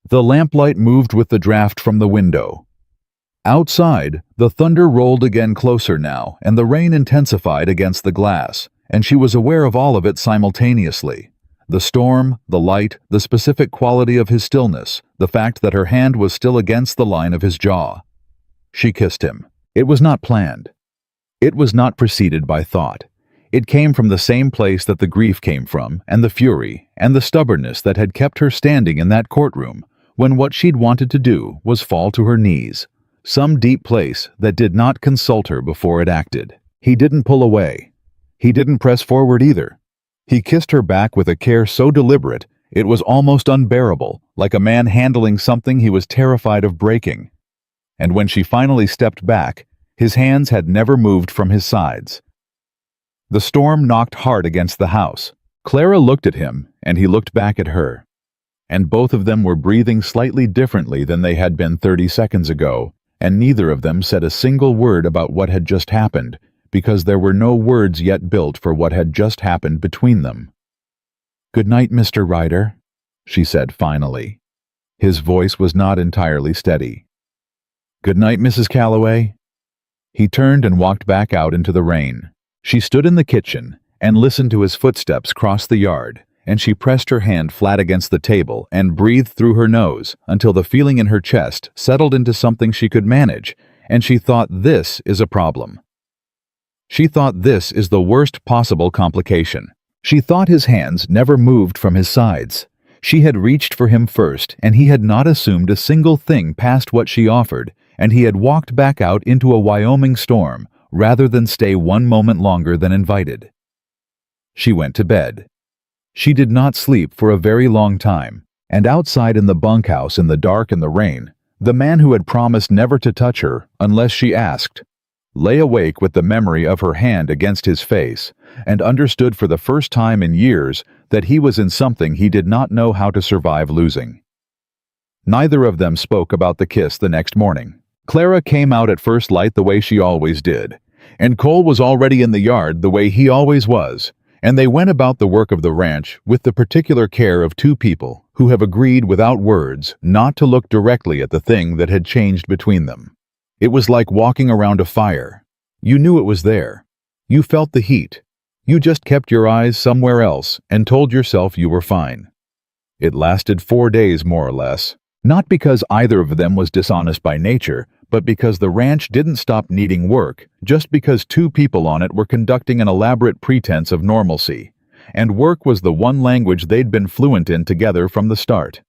S1: The lamplight moved with the draft from the window. Outside, the thunder rolled again closer now, and the rain intensified against the glass, and she was aware of all of it simultaneously. The storm, the light, the specific quality of his stillness, the fact that her hand was still against the line of his jaw. She kissed him. It was not planned. It was not preceded by thought. It came from the same place that the grief came from, and the fury, and the stubbornness that had kept her standing in that courtroom, when what she'd wanted to do was fall to her knees. Some deep place that did not consult her before it acted. He didn't pull away. He didn't press forward either. He kissed her back with a care so deliberate, it was almost unbearable, like a man handling something he was terrified of breaking. And when she finally stepped back, his hands had never moved from his sides. The storm knocked hard against the house. Clara looked at him, and he looked back at her. And both of them were breathing slightly differently than they had been 30 seconds ago, and neither of them said a single word about what had just happened, because there were no words yet built for what had just happened between them. "Good night, Mr. Ryder," she said finally. His voice was not entirely steady. "Good night, Mrs. Calloway." He turned and walked back out into the rain. She stood in the kitchen and listened to his footsteps cross the yard, and she pressed her hand flat against the table and breathed through her nose until the feeling in her chest settled into something she could manage, and she thought, this is a problem. She thought this is the worst possible complication. She thought his hands never moved from his sides. She had reached for him first, and he had not assumed a single thing past what she offered, and he had walked back out into a Wyoming storm rather than stay one moment longer than invited. She went to bed. She did not sleep for a very long time, and outside in the bunkhouse in the dark and the rain, the man who had promised never to touch her unless she asked, lay awake with the memory of her hand against his face, and understood for the first time in years that he was in something he did not know how to survive losing. Neither of them spoke about the kiss the next morning. Clara came out at first light the way she always did, and Cole was already in the yard the way he always was, and they went about the work of the ranch with the particular care of two people who have agreed without words not to look directly at the thing that had changed between them. It was like walking around a fire. You knew it was there. You felt the heat. You just kept your eyes somewhere else and told yourself you were fine. It lasted 4 days more or less, not because either of them was dishonest by nature, but because the ranch didn't stop needing work just because two people on it were conducting an elaborate pretense of normalcy, and work was the one language they'd been fluent in together from the start.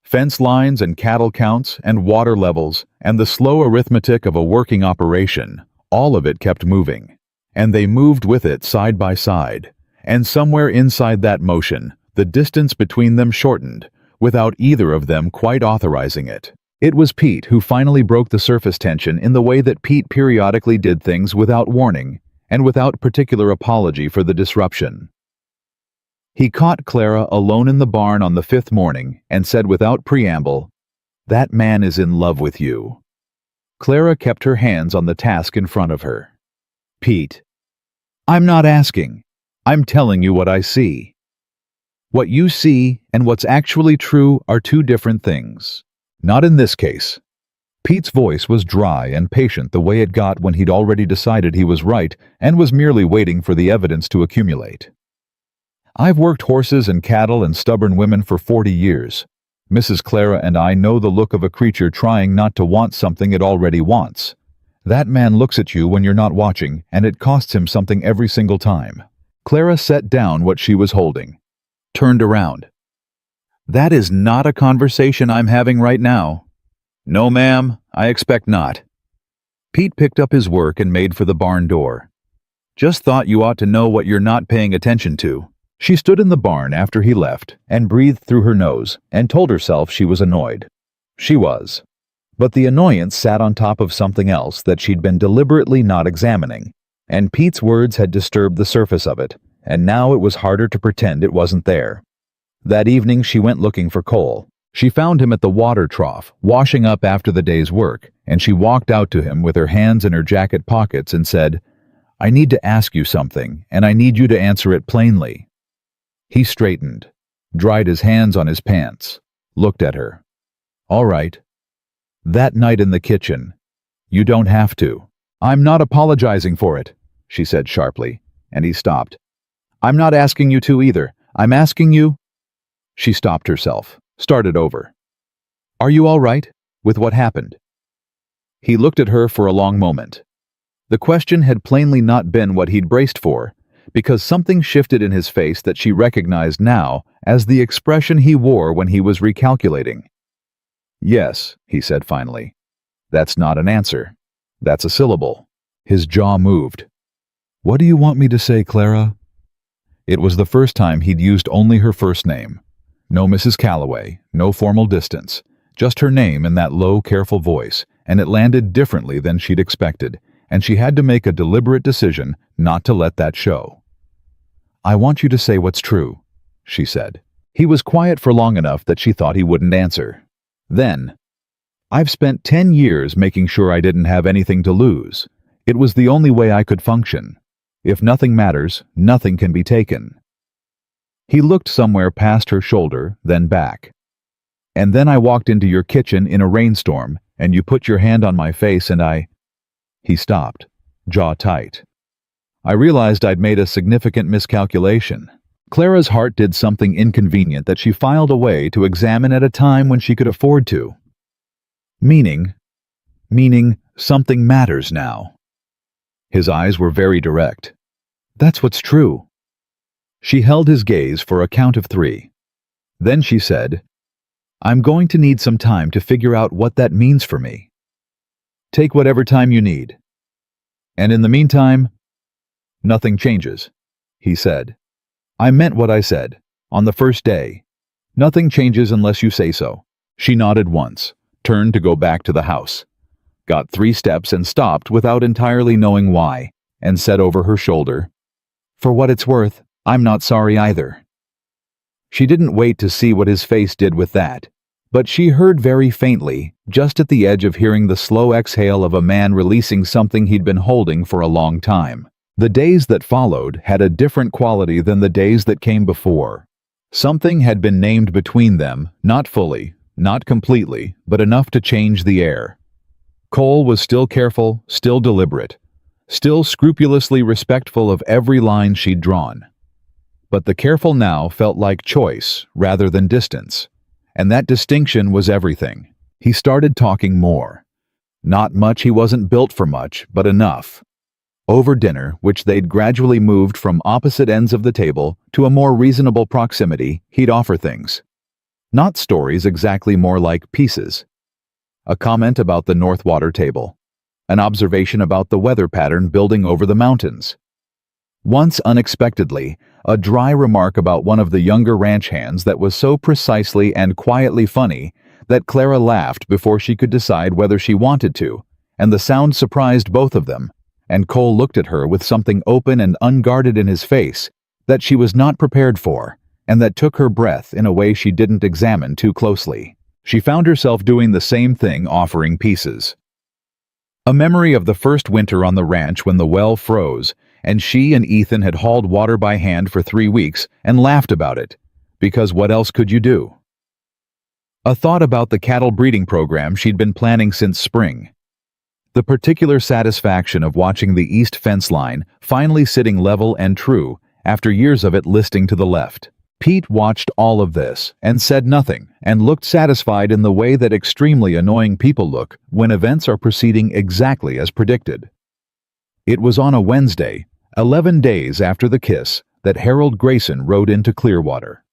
S1: Fence lines and cattle counts and water levels and the slow arithmetic of a working operation, all of it kept moving, and they moved with it side by side, and somewhere inside that motion, the distance between them shortened, without either of them quite authorizing it. It was Pete who finally broke the surface tension in the way that Pete periodically did things without warning and without particular apology for the disruption. He caught Clara alone in the barn on the 5th morning and said without preamble, "That man is in love with you." Clara kept her hands on the task in front of her. "Pete, I'm not asking. I'm telling you what I see. What you see and what's actually true are two different things. Not in this case." Pete's voice was dry and patient the way it got when he'd already decided he was right and was merely waiting for the evidence to accumulate. "I've worked horses and cattle and stubborn women for 40 years. Mrs. Clara and I know the look of a creature trying not to want something it already wants. That man looks at you when you're not watching, and it costs him something every single time." Clara set down what she was holding, turned around. "That is not a conversation I'm having right now." "No, ma'am, I expect not." Pete picked up his work and made for the barn door. "Just thought you ought to know what you're not paying attention to." She stood in the barn after he left and breathed through her nose and told herself she was annoyed. She was. But the annoyance sat on top of something else that she'd been deliberately not examining, and Pete's words had disturbed the surface of it, and now it was harder to pretend it wasn't there. That evening she went looking for Cole. She found him at the water trough, washing up after the day's work, and she walked out to him with her hands in her jacket pockets and said, "I need to ask you something, and I need you to answer it plainly." He straightened, dried his hands on his pants, looked at her. "All right." "That night in the kitchen. You don't have to." "I'm not apologizing for it," she said sharply, and he stopped. "I'm not asking you to either. I'm asking you—" She stopped herself, started over. "Are you all right with what happened?" He looked at her for a long moment. The question had plainly not been what he'd braced for, because something shifted in his face that she recognized now as the expression he wore when he was recalculating. "Yes," he said finally. "That's not an answer. That's a syllable." His jaw moved. "What do you want me to say, Clara?" It was the first time he'd used only her first name. No Mrs. Calloway, no formal distance, just her name in that low, careful voice, and it landed differently than she'd expected, and she had to make a deliberate decision not to let that show. "I want you to say what's true," she said. He was quiet for long enough that she thought he wouldn't answer. Then, "I've spent 10 years making sure I didn't have anything to lose. It was the only way I could function. If nothing matters, nothing can be taken." He looked somewhere past her shoulder, then back. "And then I walked into your kitchen in a rainstorm, and you put your hand on my face and I—" He stopped, jaw tight. "I realized I'd made a significant miscalculation." Clara's heart did something inconvenient that she filed away to examine at a time when she could afford to. Meaning something matters now. His eyes were very direct. "That's what's true." She held his gaze for a count of 3. Then she said, "I'm going to need some time to figure out what that means for me." "Take whatever time you need." "And in the meantime—" "Nothing changes," he said. "I meant what I said, on the first day. Nothing changes unless you say so." She nodded once, turned to go back to the house, got 3 steps and stopped without entirely knowing why, and said over her shoulder, "For what it's worth, I'm not sorry either." She didn't wait to see what his face did with that, but she heard very faintly, just at the edge of hearing the slow exhale of a man releasing something he'd been holding for a long time. The days that followed had a different quality than the days that came before. Something had been named between them, not fully, not completely, but enough to change the air. Cole was still careful, still deliberate, still scrupulously respectful of every line she'd drawn. But the careful now felt like choice rather than distance, and that distinction was everything. He started talking more. Not much, he wasn't built for much, but enough. Over dinner, which they'd gradually moved from opposite ends of the table to a more reasonable proximity, he'd offer things. Not stories exactly, more like pieces. A comment about the North Water table. An observation about the weather pattern building over the mountains. Once, unexpectedly, a dry remark about one of the younger ranch hands that was so precisely and quietly funny that Clara laughed before she could decide whether she wanted to, and the sound surprised both of them, and Cole looked at her with something open and unguarded in his face that she was not prepared for, and that took her breath in a way she didn't examine too closely. She found herself doing the same thing, offering pieces. A memory of the first winter on the ranch when the well froze, and she and Ethan had hauled water by hand for 3 weeks and laughed about it, because what else could you do? A thought about the cattle breeding program she'd been planning since spring. The particular satisfaction of watching the east fence line finally sitting level and true after years of it listing to the left. Pete watched all of this and said nothing and looked satisfied in the way that extremely annoying people look when events are proceeding exactly as predicted. It was on a Wednesday, 11 days after the kiss, that Harold Grayson rode into Clearwater.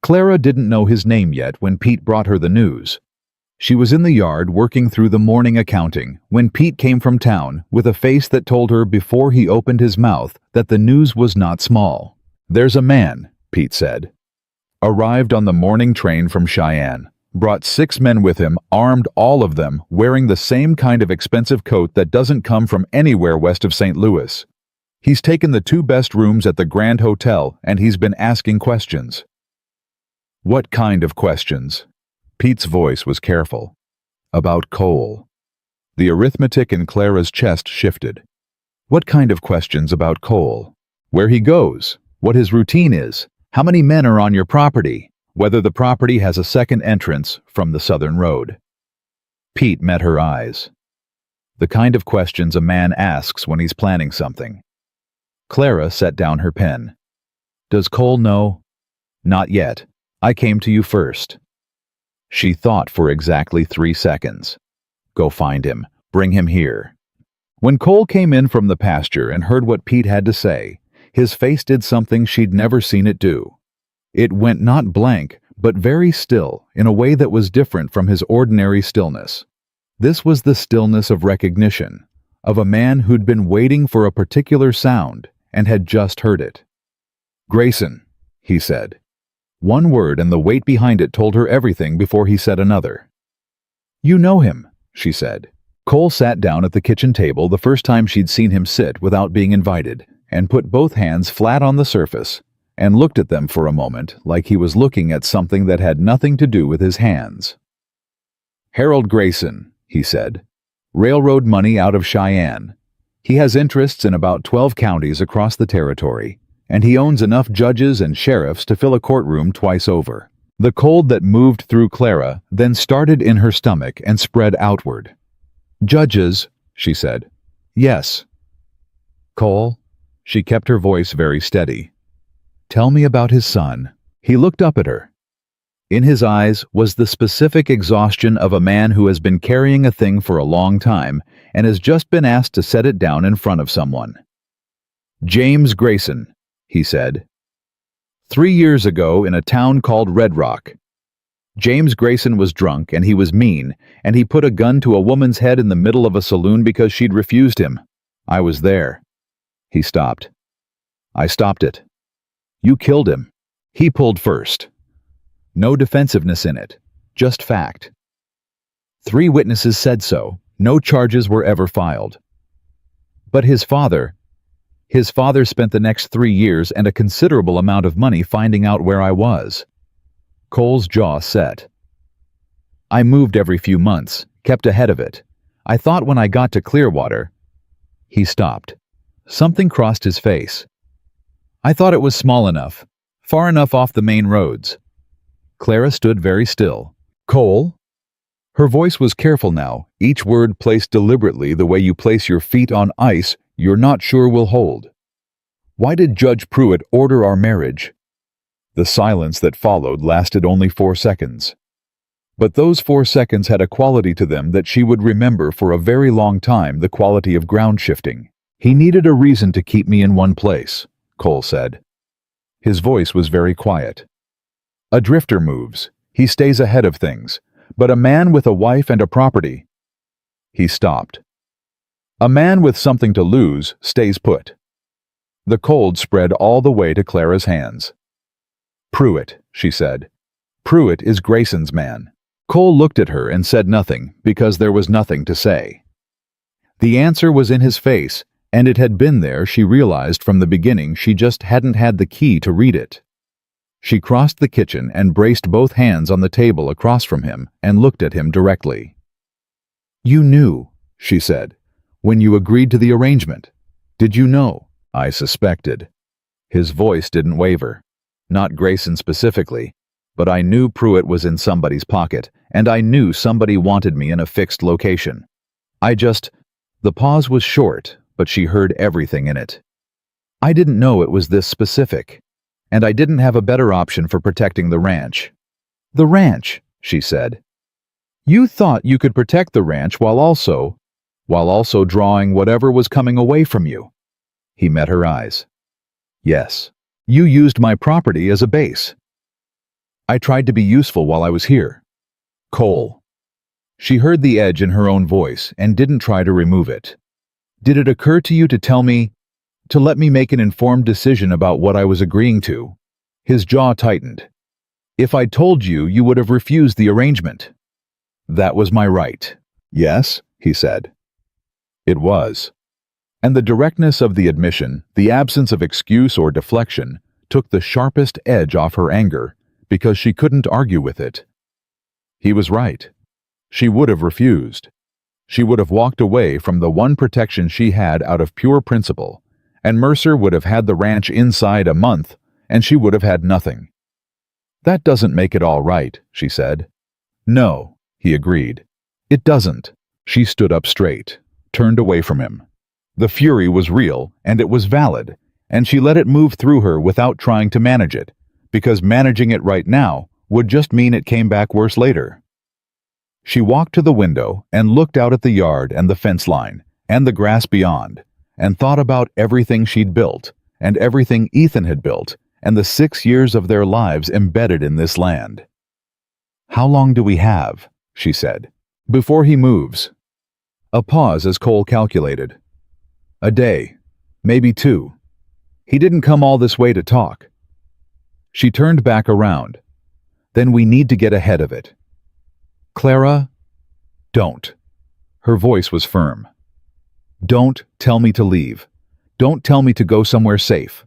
S1: Clara didn't know his name yet when Pete brought her the news. She was in the yard working through the morning accounting when Pete came from town with a face that told her before he opened his mouth that the news was not small. "There's a man," Pete said. "Arrived on the morning train from Cheyenne. Brought 6 men with him, armed all of them, wearing the same kind of expensive coat that doesn't come from anywhere west of St. Louis. He's taken the 2 best rooms at the Grand Hotel, and he's been asking questions. What kind of questions? Pete's voice was careful. About Cole. The arithmetic in Clara's chest shifted. What kind of questions about Cole? Where he goes, what his routine is, how many men are on your property, whether the property has a second entrance from the southern road. Pete met her eyes. The kind of questions a man asks when he's planning something. Clara set down her pen. Does Cole know? Not yet. I came to you first. She thought for exactly 3 seconds. Go find him. Bring him here. When Cole came in from the pasture and heard what Pete had to say, his face did something she'd never seen it do. It went not blank, but very still, in a way that was different from his ordinary stillness. This was the stillness of recognition, of a man who'd been waiting for a particular sound and had just heard it. Grayson, he said. One word and the weight behind it told her everything before he said another. You know him, she said. Cole sat down at the kitchen table the first time she'd seen him sit without being invited, and put both hands flat on the surface, and looked at them for a moment like he was looking at something that had nothing to do with his hands. Harold Grayson, he said. Railroad money out of Cheyenne. He has interests in about 12 counties across the territory, and he owns enough judges and sheriffs to fill a courtroom twice over. The cold that moved through Clara then started in her stomach and spread outward. Judges, she said. Yes. Cole? She kept her voice very steady. Tell me about his son. He looked up at her. In his eyes was the specific exhaustion of a man who has been carrying a thing for a long time and has just been asked to set it down in front of someone. James Grayson, he said. 3 years ago in a town called Red Rock. James Grayson was drunk and he was mean, and he put a gun to a woman's head in the middle of a saloon because she'd refused him. I was there. He stopped. I stopped it. You killed him. He pulled first. No defensiveness in it, just fact. 3 witnesses said so. No charges were ever filed. But his father spent the next 3 years and a considerable amount of money finding out where I was. Cole's jaw set. I moved every few months, kept ahead of it. I thought when I got to Clearwater. He stopped. Something crossed his face. I thought it was small enough, far enough off the main roads. Clara stood very still. Cole? Her voice was careful now, each word placed deliberately the way you place your feet on ice you're not sure will hold. Why did Judge Pruitt order our marriage? The silence that followed lasted only 4 seconds. But those 4 seconds had a quality to them that she would remember for a very long time, the quality of ground shifting. He needed a reason to keep me in one place, Cole said. His voice was very quiet. A drifter moves. He stays ahead of things. But a man with a wife and a property. He stopped. A man with something to lose stays put. The cold spread all the way to Clara's hands. Pruitt, she said. Pruitt is Grayson's man. Cole looked at her and said nothing because there was nothing to say. The answer was in his face, and it had been there, she realized from the beginning. She just hadn't had the key to read it. She crossed the kitchen and braced both hands on the table across from him and looked at him directly. You knew, she said, when you agreed to the arrangement. Did you know? I suspected. His voice didn't waver. Not Grayson specifically, but I knew Pruitt was in somebody's pocket, and I knew somebody wanted me in a fixed location. The pause was short, but she heard everything in it. I didn't know it was this specific, and I didn't have a better option for protecting the ranch. The ranch, she said. You thought you could protect the ranch while also drawing whatever was coming away from you. He met her eyes. Yes, you used my property as a base. I tried to be useful while I was here. Cole. She heard the edge in her own voice and didn't try to remove it. Did it occur to you to let me make an informed decision about what I was agreeing to? His jaw tightened. If I'd told you, you would have refused the arrangement." "That was my right." "Yes," he said. It was. And the directness of the admission, the absence of excuse or deflection, took the sharpest edge off her anger, because she couldn't argue with it. He was right. She would have refused. She would have walked away from the one protection she had out of pure principle, and Mercer would have had the ranch inside a month, and she would have had nothing. "That doesn't make it all right," she said. "No," he agreed. "It doesn't." She stood up straight, turned away from him. The fury was real, and it was valid, and she let it move through her without trying to manage it, because managing it right now would just mean it came back worse later. She walked to the window and looked out at the yard and the fence line, and the grass beyond, and thought about everything she'd built, and everything Ethan had built, and the 6 years of their lives embedded in this land. "How long do we have?" she said. "Before he moves." A pause as Cole calculated. "A day, maybe 2. He didn't come all this way to talk." She turned back around. "Then we need to get ahead of it." "Clara, don't." Her voice was firm. "Don't tell me to leave. Don't tell me to go somewhere safe.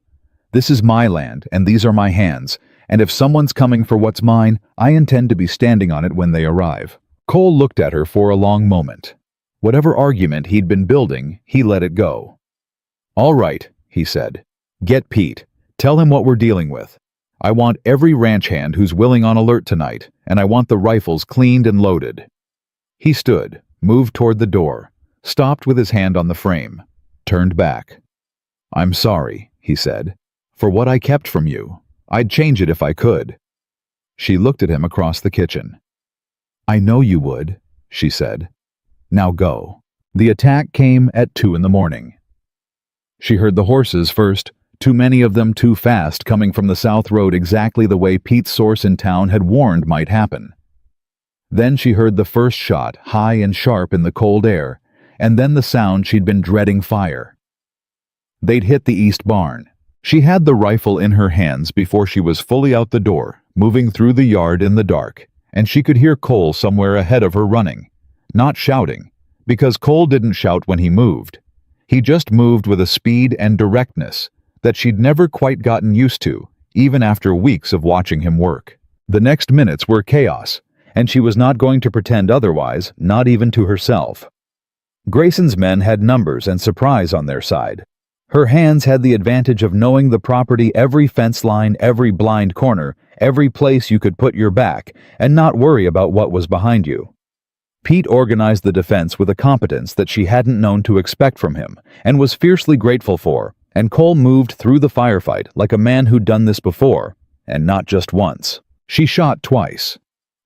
S1: This is my land, and these are my hands, and if someone's coming for what's mine, I intend to be standing on it when they arrive." Cole looked at her for a long moment. Whatever argument he'd been building, he let it go. "All right," he said. "Get Pete. Tell him what we're dealing with. I want every ranch hand who's willing on alert tonight, and I want the rifles cleaned and loaded." He stood, moved toward the door, stopped with his hand on the frame, turned back. "I'm sorry," he said, "for what I kept from you. I'd change it if I could." She looked at him across the kitchen. "I know you would," she said. "Now go." The attack came at 2 in the morning. She heard the horses first, too many of them too fast, coming from the south road exactly the way Pete's source in town had warned might happen. Then she heard the first shot, high and sharp in the cold air, and then the sound she'd been dreading: fire. They'd hit the east barn. She had the rifle in her hands before she was fully out the door, moving through the yard in the dark, and she could hear Cole somewhere ahead of her running, not shouting, because Cole didn't shout when he moved. He just moved with a speed and directness that she'd never quite gotten used to, even after weeks of watching him work. The next minutes were chaos, and she was not going to pretend otherwise, not even to herself. Grayson's men had numbers and surprise on their side. Her hands had the advantage of knowing the property, every fence line, every blind corner, every place you could put your back, and not worry about what was behind you. Pete organized the defense with a competence that she hadn't known to expect from him, and was fiercely grateful for, and Cole moved through the firefight like a man who'd done this before, and not just once. She shot twice.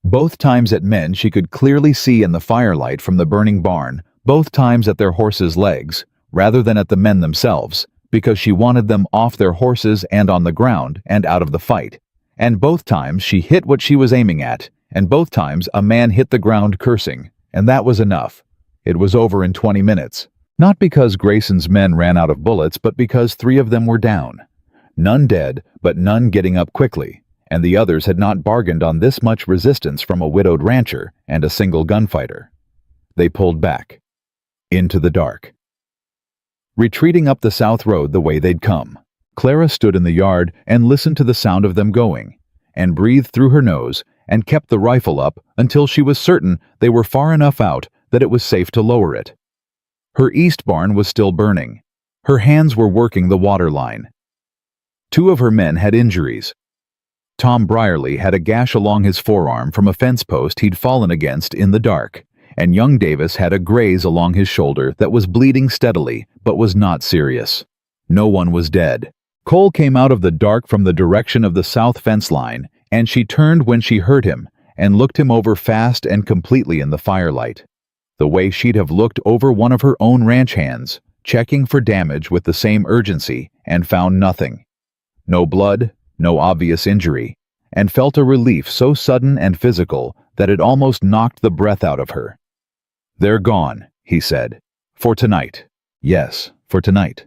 S1: Both times at men she could clearly see in the firelight from the burning barn, both times at their horses' legs, rather than at the men themselves, because she wanted them off their horses and on the ground and out of the fight. And both times she hit what she was aiming at, and both times a man hit the ground cursing, and that was enough. It was over in 20 minutes. Not because Grayson's men ran out of bullets, but because 3 of them were down. None dead, but none getting up quickly, and the others had not bargained on this much resistance from a widowed rancher and a single gunfighter. They pulled back. Into the dark. Retreating up the south road the way they'd come, Clara stood in the yard and listened to the sound of them going, and breathed through her nose, and kept the rifle up until she was certain they were far enough out that it was safe to lower it. Her east barn was still burning. Her hands were working the water line. 2 of her men had injuries. Tom Brierly had a gash along his forearm from a fence post he'd fallen against in the dark, and young Davis had a graze along his shoulder that was bleeding steadily but was not serious. No one was dead. Cole came out of the dark from the direction of the south fence line, and she turned when she heard him and looked him over fast and completely in the firelight, the way she'd have looked over one of her own ranch hands, checking for damage with the same urgency, and found nothing. No blood, no obvious injury, and felt a relief so sudden and physical that it almost knocked the breath out of her. "They're gone," he said. "For tonight. Yes, for tonight."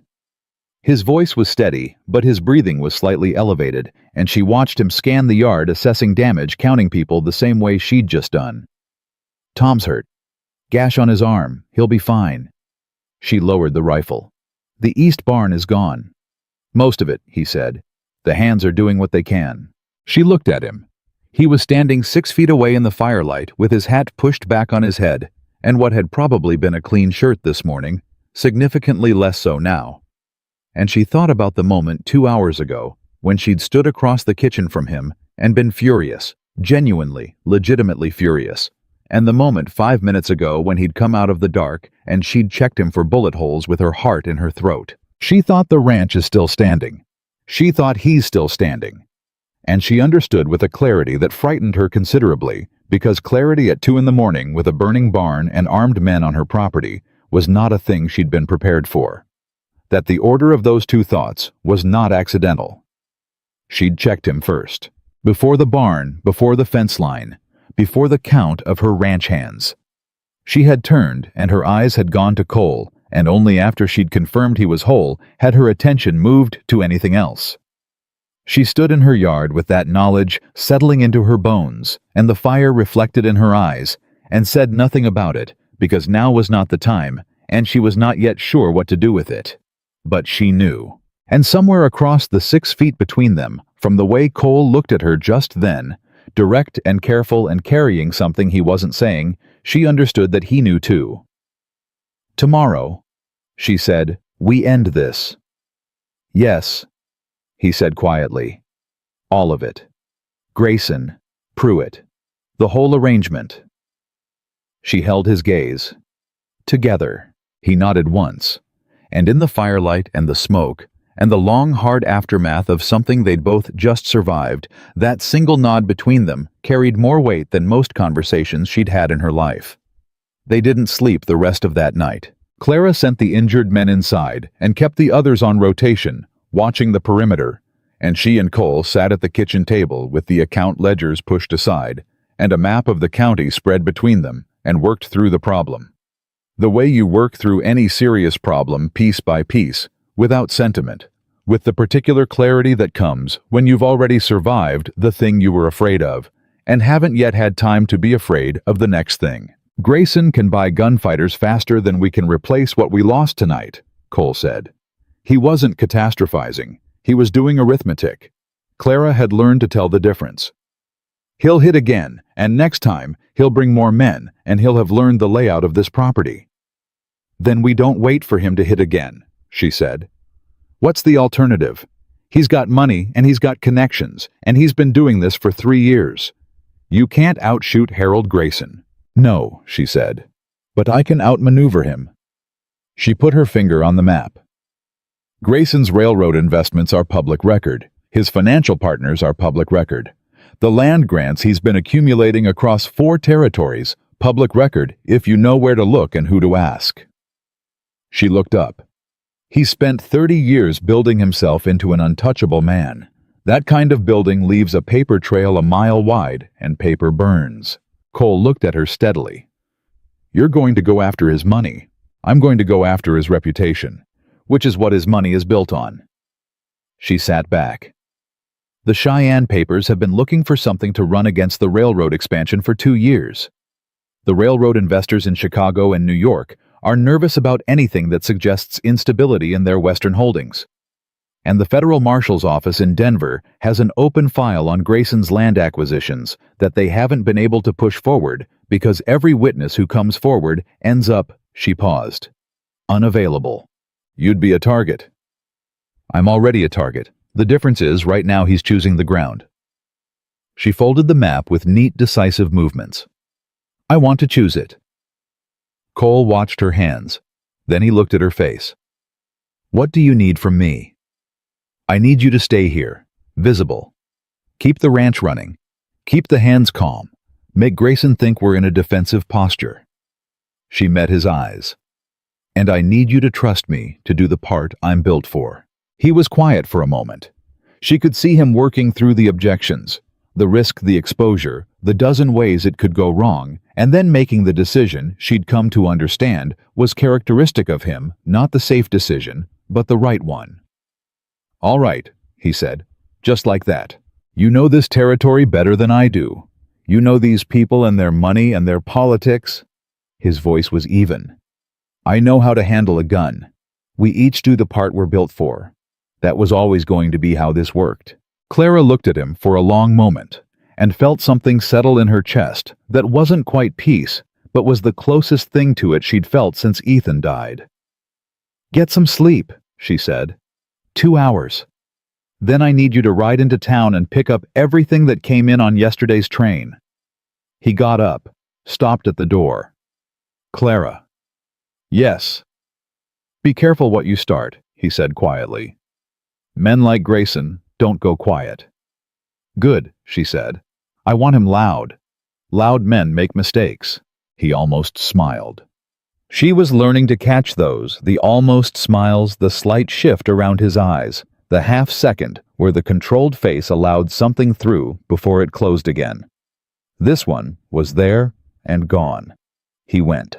S1: His voice was steady, but his breathing was slightly elevated, and she watched him scan the yard, assessing damage, counting people the same way she'd just done. "Tom's hurt. Gash on his arm. He'll be fine." She lowered the rifle. "The east barn is gone." "Most of it," he said. "The hands are doing what they can." She looked at him. He was standing 6 feet away in the firelight with his hat pushed back on his head, and what had probably been a clean shirt this morning, significantly less so now. And she thought about the moment 2 hours ago when she'd stood across the kitchen from him and been furious, genuinely, legitimately furious, and the moment 5 minutes ago when he'd come out of the dark and she'd checked him for bullet holes with her heart in her throat. She thought the ranch is still standing. She thought he's still standing. And she understood with a clarity that frightened her considerably, because clarity at 2 a.m. with a burning barn and armed men on her property was not a thing she'd been prepared for. That the order of those two thoughts was not accidental. She'd checked him first. Before the barn, before the fence line, before the count of her ranch hands. She had turned, and her eyes had gone to Cole, and only after she'd confirmed he was whole had her attention moved to anything else. She stood in her yard with that knowledge settling into her bones, and the fire reflected in her eyes, and said nothing about it, because now was not the time, and she was not yet sure what to do with it. But she knew. And somewhere across the 6 feet between them, from the way Cole looked at her just then, direct and careful and carrying something he wasn't saying, she understood that he knew too. "Tomorrow," she said, "we end this." "Yes," he said quietly. "All of it. Grayson, Pruitt, the whole arrangement." She held his gaze. "Together." He nodded once, and in the firelight and the smoke, and the long, hard aftermath of something they'd both just survived, that single nod between them carried more weight than most conversations she'd had in her life. They didn't sleep the rest of that night. Clara sent the injured men inside and kept the others on rotation, watching the perimeter, and she and Cole sat at the kitchen table with the account ledgers pushed aside and a map of the county spread between them, and worked through the problem. The way you work through any serious problem piece by piece, without sentiment, with the particular clarity that comes when you've already survived the thing you were afraid of, and haven't yet had time to be afraid of the next thing. "Grayson can buy gunfighters faster than we can replace what we lost tonight," Cole said. He wasn't catastrophizing. He was doing arithmetic. Clara had learned to tell the difference. "He'll hit again, and next time he'll bring more men, and he'll have learned the layout of this property." "Then we don't wait for him to hit again," she said. "What's the alternative? He's got money, and he's got connections, and he's been doing this for 3 years. You can't outshoot Harold Grayson." "No," she said, "but I can outmaneuver him." She put her finger on the map. Grayson's railroad investments are public record. His financial partners are public record. The land grants he's been accumulating across 4 territories, public record if you know where to look and who to ask. She looked up. He spent 30 years building himself into an untouchable man. That kind of building leaves a paper trail a mile wide, and paper burns. Cole looked at her steadily. "You're going to go after his money. I'm going to go after his reputation, which is what his money is built on." She sat back. "The Cheyenne papers have been looking for something to run against the railroad expansion for 2 years. The railroad investors in Chicago and New York are nervous about anything that suggests instability in their Western holdings. And the federal marshal's office in Denver has an open file on Grayson's land acquisitions that they haven't been able to push forward because every witness who comes forward ends up," she paused, "unavailable. You'd be a target." "I'm already a target. The difference is right now he's choosing the ground." She folded the map with neat, decisive movements. "I want to choose it." Cole watched her hands. Then he looked at her face. "What do you need from me?" "I need you to stay here, visible. Keep the ranch running. Keep the hands calm. Make Grayson think we're in a defensive posture." She met his eyes. "And I need you to trust me to do the part I'm built for." He was quiet for a moment. She could see him working through the objections, the risk, the exposure, the dozen ways it could go wrong, and then making the decision she'd come to understand was characteristic of him, not the safe decision, but the right one. "All right," he said, just like that. "You know this territory better than I do. You know these people and their money and their politics." His voice was even. "I know how to handle a gun. We each do the part we're built for. That was always going to be how this worked." Clara looked at him for a long moment and felt something settle in her chest that wasn't quite peace, but was the closest thing to it she'd felt since Ethan died. "Get some sleep," she said. 2 hours. Then I need you to ride into town and pick up everything that came in on yesterday's train." He got up, stopped at the door. "Clara." "Yes." "Be careful what you start," he said quietly. "Men like Grayson don't go quiet." "Good," she said. "I want him loud. Loud men make mistakes." He almost smiled. She was learning to catch those, the almost smiles, the slight shift around his eyes, the half-second where the controlled face allowed something through before it closed again. This one was there and gone. He went.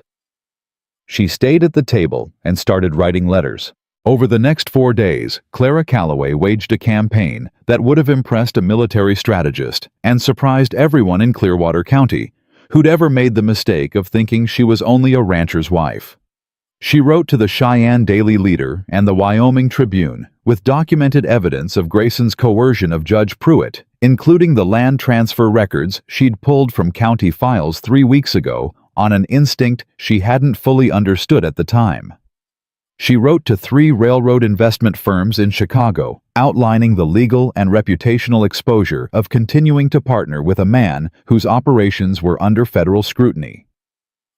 S1: She stayed at the table and started writing letters. Over the next 4 days, Clara Calloway waged a campaign that would have impressed a military strategist and surprised everyone in Clearwater County who'd ever made the mistake of thinking she was only a rancher's wife. She wrote to the Cheyenne Daily Leader and the Wyoming Tribune with documented evidence of Grayson's coercion of Judge Pruitt, including the land transfer records she'd pulled from county files 3 weeks ago on an instinct she hadn't fully understood at the time. She wrote to 3 railroad investment firms in Chicago, outlining the legal and reputational exposure of continuing to partner with a man whose operations were under federal scrutiny.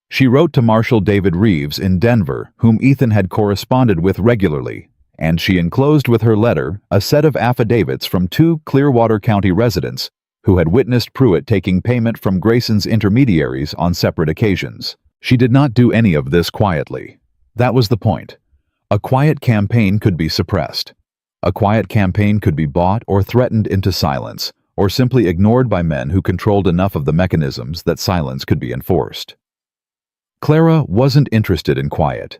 S1: She wrote to Marshal David Reeves in Denver, whom Ethan had corresponded with regularly, and she enclosed with her letter a set of affidavits from 2 Clearwater County residents who had witnessed Pruitt taking payment from Grayson's intermediaries on separate occasions. She did not do any of this quietly. That was the point. A quiet campaign could be suppressed. A quiet campaign could be bought or threatened into silence, or simply ignored by men who controlled enough of the mechanisms that silence could be enforced. Clara wasn't interested in quiet.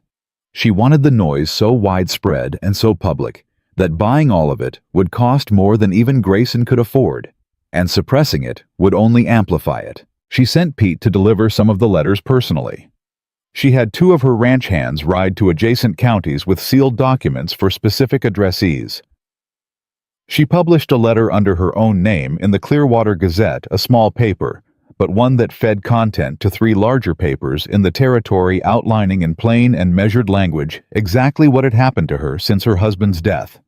S1: She wanted the noise so widespread and so public that buying all of it would cost more than even Grayson could afford, and suppressing it would only amplify it. She sent Pete to deliver some of the letters personally. She had 2 of her ranch hands ride to adjacent counties with sealed documents for specific addressees. She published a letter under her own name in the Clearwater Gazette, a small paper, but one that fed content to 3 larger papers in the territory, outlining in plain and measured language exactly what had happened to her since her husband's death.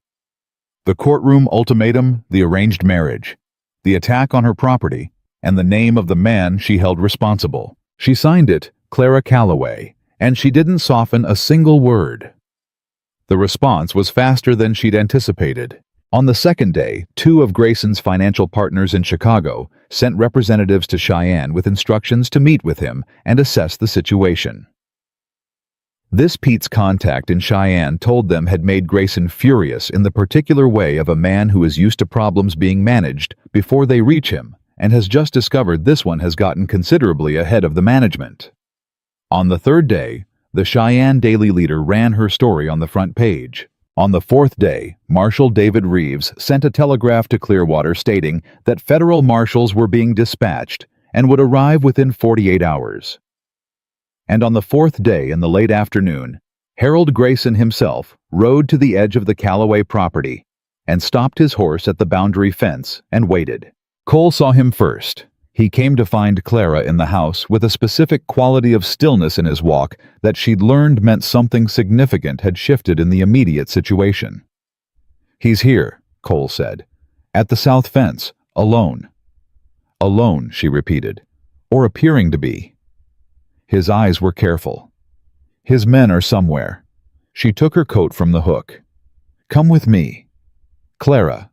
S1: The courtroom ultimatum, the arranged marriage, the attack on her property, and the name of the man she held responsible. She signed it Clara Calloway, and she didn't soften a single word. The response was faster than she'd anticipated. On the second day, 2 of Grayson's financial partners in Chicago sent representatives to Cheyenne with instructions to meet with him and assess the situation. This Pete's contact in Cheyenne told them had made Grayson furious in the particular way of a man who is used to problems being managed before they reach him and has just discovered this one has gotten considerably ahead of the management. On the 3rd day, the Cheyenne Daily Leader ran her story on the front page. On the 4th day, Marshal David Reeves sent a telegraph to Clearwater stating that federal marshals were being dispatched and would arrive within 48 hours. And on the 4th day in the late afternoon, Harold Grayson himself rode to the edge of the Calloway property and stopped his horse at the boundary fence and waited. Cole saw him first. He came to find Clara in the house with a specific quality of stillness in his walk that she'd learned meant something significant had shifted in the immediate situation. "He's here," Cole said. "At the south fence, alone." "Alone," she repeated. "Or appearing to be." His eyes were careful. "His men are somewhere." She took her coat from the hook. "Come with me." "Clara."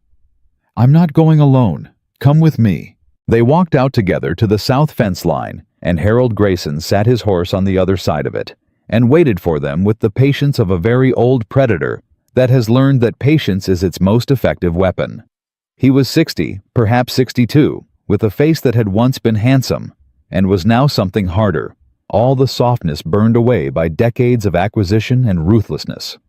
S1: "I'm not going alone. Come with me." They walked out together to the south fence line, and Harold Grayson sat his horse on the other side of it and waited for them with the patience of a very old predator that has learned that patience is its most effective weapon. He was 60, perhaps 62, with a face that had once been handsome and was now something harder, all the softness burned away by decades of acquisition and ruthlessness.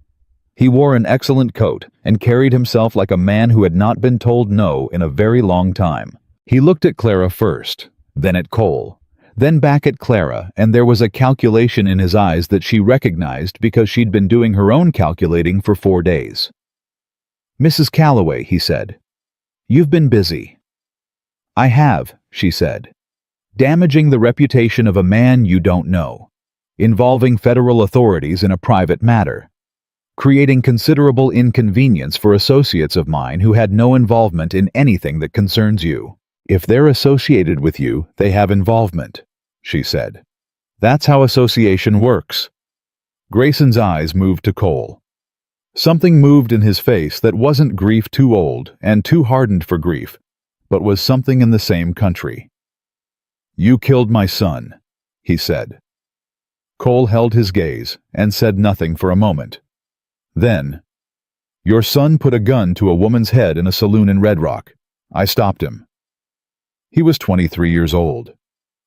S1: He wore an excellent coat and carried himself like a man who had not been told no in a very long time. He looked at Clara first, then at Cole, then back at Clara, and there was a calculation in his eyes that she recognized because she'd been doing her own calculating for 4 days. "Mrs. Calloway," he said, "you've been busy." "I have," she said. "Damaging the reputation of a man you don't know. Involving federal authorities in a private matter. Creating considerable inconvenience for associates of mine who had no involvement in anything that concerns you. If they're associated with you, they have involvement," she said. "That's how association works." Grayson's eyes moved to Cole. Something moved in his face that wasn't grief too old and too hardened for grief, but was something in the same country. "You killed my son," he said. Cole held his gaze and said nothing for a moment. Then, "Your son put a gun to a woman's head in a saloon in Red Rock. I stopped him. He was 23 years old.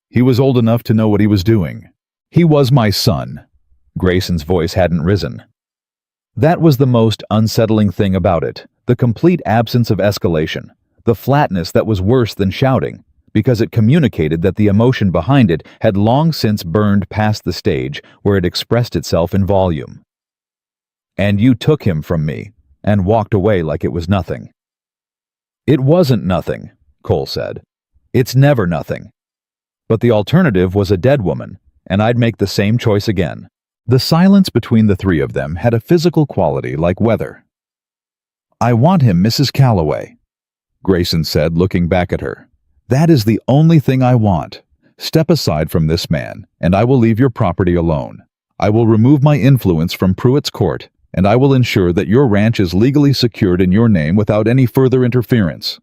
S1: He was old enough to know what he was doing. He was my son." Grayson's voice hadn't risen. That was the most unsettling thing about it, the complete absence of escalation, the flatness that was worse than shouting, because it communicated that the emotion behind it had long since burned past the stage where it expressed itself in volume. "And you took him from me and walked away like it was nothing." "It wasn't nothing," Cole said. "It's never nothing. But the alternative was a dead woman, and I'd make the same choice again." The silence between the three of them had a physical quality like weather. "I want him, Mrs. Calloway," Grayson said, looking back at her. "That is the only thing I want. Step aside from this man, and I will leave your property alone. I will remove my influence from Pruitt's court, and I will ensure that your ranch is legally secured in your name without any further interference.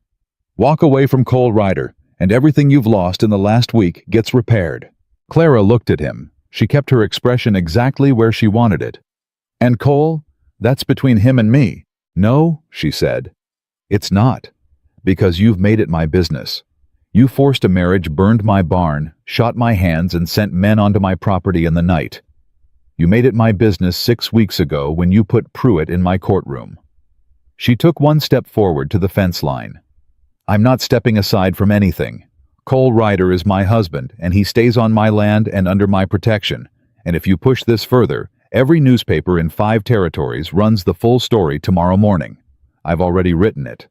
S1: Walk away from Cole Ryder, and everything you've lost in the last week gets repaired." Clara looked at him. She kept her expression exactly where she wanted it. "And Cole, that's between him and me." "No," she said. "It's not. Because you've made it my business. You forced a marriage, burned my barn, shot my hands, and sent men onto my property in the night. You made it my business 6 weeks ago when you put Pruitt in my courtroom." She took one step forward to the fence line. "I'm not stepping aside from anything. Cole Ryder is my husband, and he stays on my land and under my protection. And if you push this further, every newspaper in 5 territories runs the full story tomorrow morning. I've already written it.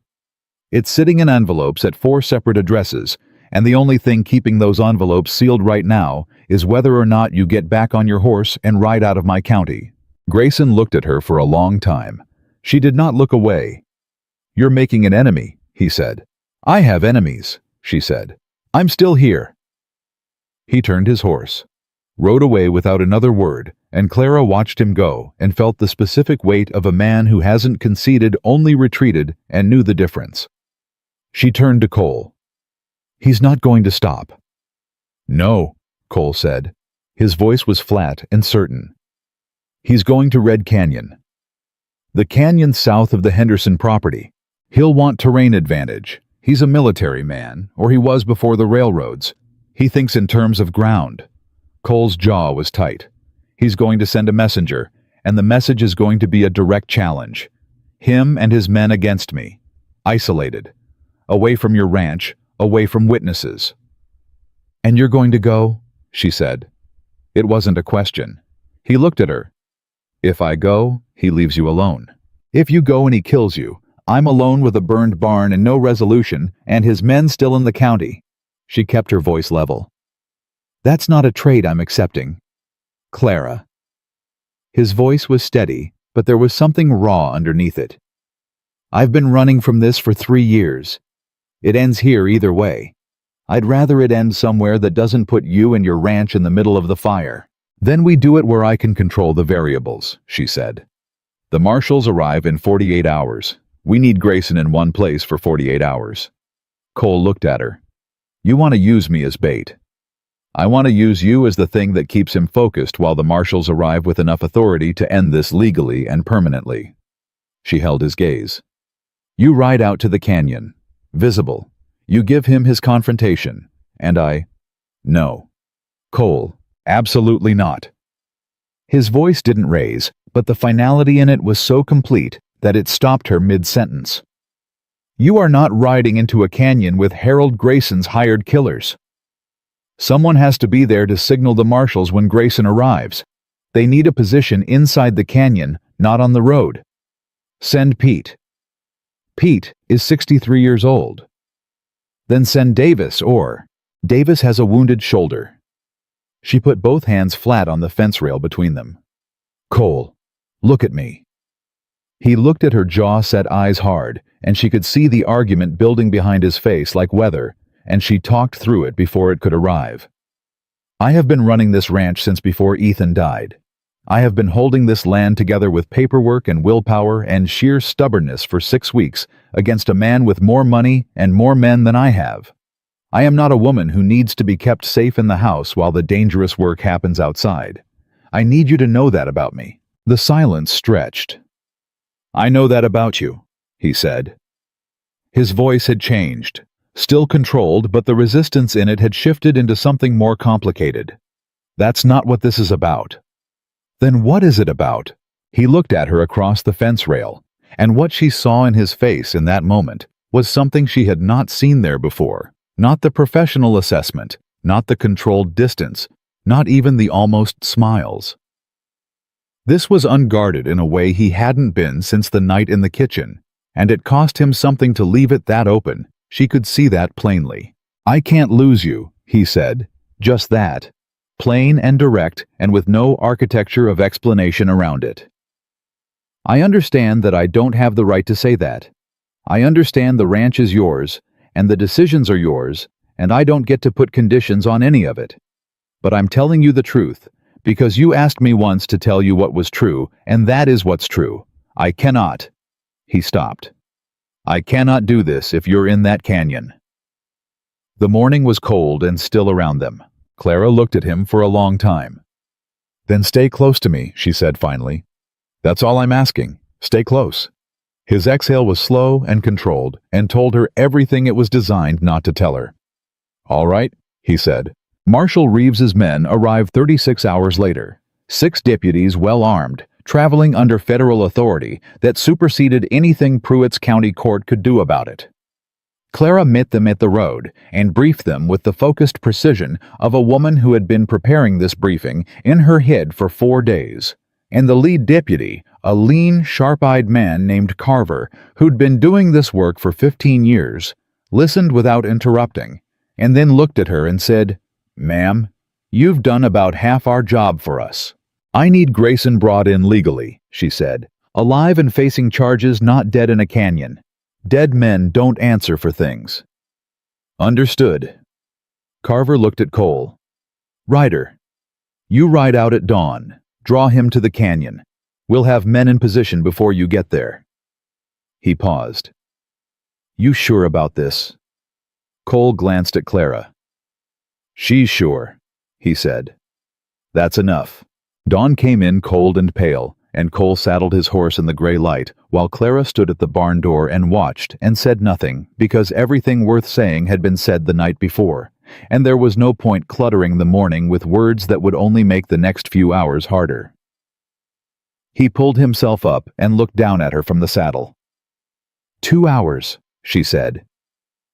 S1: It's sitting in envelopes at 4 separate addresses, and the only thing keeping those envelopes sealed right now is whether or not you get back on your horse and ride out of my county." Grayson looked at her for a long time. She did not look away. "You're making an enemy," he said. "I have enemies," she said. "I'm still here." He turned his horse, rode away without another word, and Clara watched him go and felt the specific weight of a man who hasn't conceded, only retreated, and knew the difference. She turned to Cole. "He's not going to stop." "No," Cole said. His voice was flat and certain. "He's going to Red Canyon. The canyon south of the Henderson property. He'll want terrain advantage. He's a military man, or he was before the railroads. He thinks in terms of ground." Cole's jaw was tight. "He's going to send a messenger, and the message is going to be a direct challenge. Him and his men against me. Isolated. Away from your ranch, away from witnesses." "And you're going to go?" she said. It wasn't a question. He looked at her. "If I go, he leaves you alone. If you go and he kills you, I'm alone with a burned barn and no resolution, and his men still in the county." She kept her voice level. "That's not a trade I'm accepting. Clara." His voice was steady, but there was something raw underneath it. "I've been running from this for 3 years. It ends here either way. I'd rather it end somewhere that doesn't put you and your ranch in the middle of the fire. Then we do it where I can control the variables," she said. "The marshals arrive in 48 hours. We need Grayson in one place for 48 hours. Cole looked at her. "You want to use me as bait. I want to use you as the thing that keeps him focused while the marshals arrive with enough authority to end this legally and permanently." She held his gaze. "You ride out to the canyon. Visible. You give him his confrontation. And I..." "No." "Cole, absolutely not." His voice didn't raise, but the finality in it was so complete that it stopped her mid-sentence. You are not riding into a canyon with Harold Grayson's hired killers. Someone has to be there to signal the marshals when Grayson arrives. They need a position inside the canyon, not on the road. Send Pete. Pete is 63 years old. Then send Davis, or Davis has a wounded shoulder. She put both hands flat on the fence rail between them. Cole, look at me. He looked at her jaw set eyes hard, and she could see the argument building behind his face like weather, and she talked through it before it could arrive. I have been running this ranch since before Ethan died. I have been holding this land together with paperwork and willpower and sheer stubbornness for 6 weeks against a man with more money and more men than I have. I am not a woman who needs to be kept safe in the house while the dangerous work happens outside. I need you to know that about me. The silence stretched. I know that about you, he said. His voice had changed, still controlled, but the resistance in it had shifted into something more complicated. That's not what this is about. Then what is it about? He looked at her across the fence rail, and what she saw in his face in that moment was something she had not seen there before. Not the professional assessment, not the controlled distance, not even the almost smiles. This was unguarded in a way he hadn't been since the night in the kitchen, and it cost him something to leave it that open. She could see that plainly. I can't lose you, he said. Just that. Plain and direct, and with no architecture of explanation around it. I understand that I don't have the right to say that. I understand the ranch is yours, and the decisions are yours, and I don't get to put conditions on any of it. But I'm telling you the truth, because you asked me once to tell you what was true, and that is what's true. I cannot. He stopped. I cannot do this if you're in that canyon. The morning was cold and still around them. Clara looked at him for a long time. Then stay close to me, she said finally. That's all I'm asking. Stay close. His exhale was slow and controlled, and told her everything it was designed not to tell her. All right, he said. Marshal Reeves's men arrived 36 hours later. 6 deputies well armed, traveling under federal authority that superseded anything Pruitt's County Court could do about it. Clara met them at the road and briefed them with the focused precision of a woman who had been preparing this briefing in her head for 4 days. And the lead deputy, a lean, sharp-eyed man named Carver, who'd been doing this work for 15 years, listened without interrupting, and then looked at her and said, Ma'am, you've done about half our job for us. I need Grayson brought in legally, she said, alive and facing charges, not dead in a canyon. Dead men don't answer for things. Understood. Carver looked at Cole. Ryder, you ride out at dawn. Draw him to the canyon. We'll have men in position before you get there. He paused. You sure about this? Cole glanced at Clara. She's sure, he said. That's enough. Dawn came in cold and pale, and Cole saddled his horse in the gray light, while Clara stood at the barn door and watched and said nothing, because everything worth saying had been said the night before, and there was no point cluttering the morning with words that would only make the next few hours harder. He pulled himself up and looked down at her from the saddle. 2 hours, she said.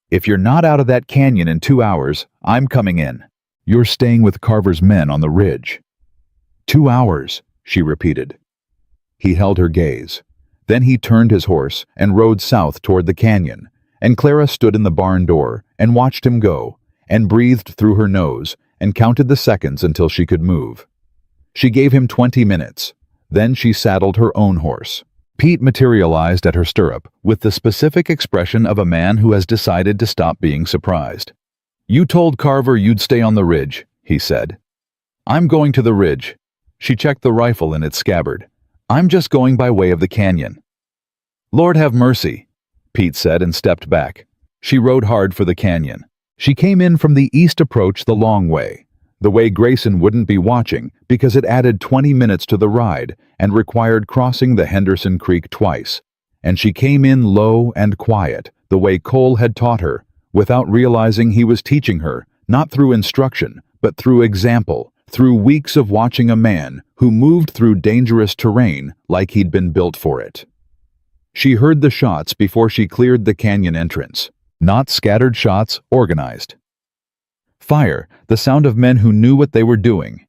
S1: If you're not out of that canyon in 2 hours, I'm coming in. You're staying with Carver's men on the ridge. 2 hours, she repeated. He held her gaze. Then he turned his horse and rode south toward the canyon, and Clara stood in the barn door and watched him go, and breathed through her nose and counted the seconds until she could move. She gave him 20 minutes. Then she saddled her own horse. Pete materialized at her stirrup with the specific expression of a man who has decided to stop being surprised. You told Carver you'd stay on the ridge, he said. I'm going to the ridge. She checked the rifle in its scabbard. I'm just going by way of the canyon. Lord have mercy, Pete said and stepped back. She rode hard for the canyon. She came in from the east approach the long way, the way Grayson wouldn't be watching because it added 20 minutes to the ride and required crossing the Henderson Creek twice. And she came in low and quiet, the way Cole had taught her, without realizing he was teaching her, not through instruction, but through example, through weeks of watching a man who moved through dangerous terrain like he'd been built for it. She heard the shots before she cleared the canyon entrance. Not scattered shots, organized. Fire, the sound of men who knew what they were doing.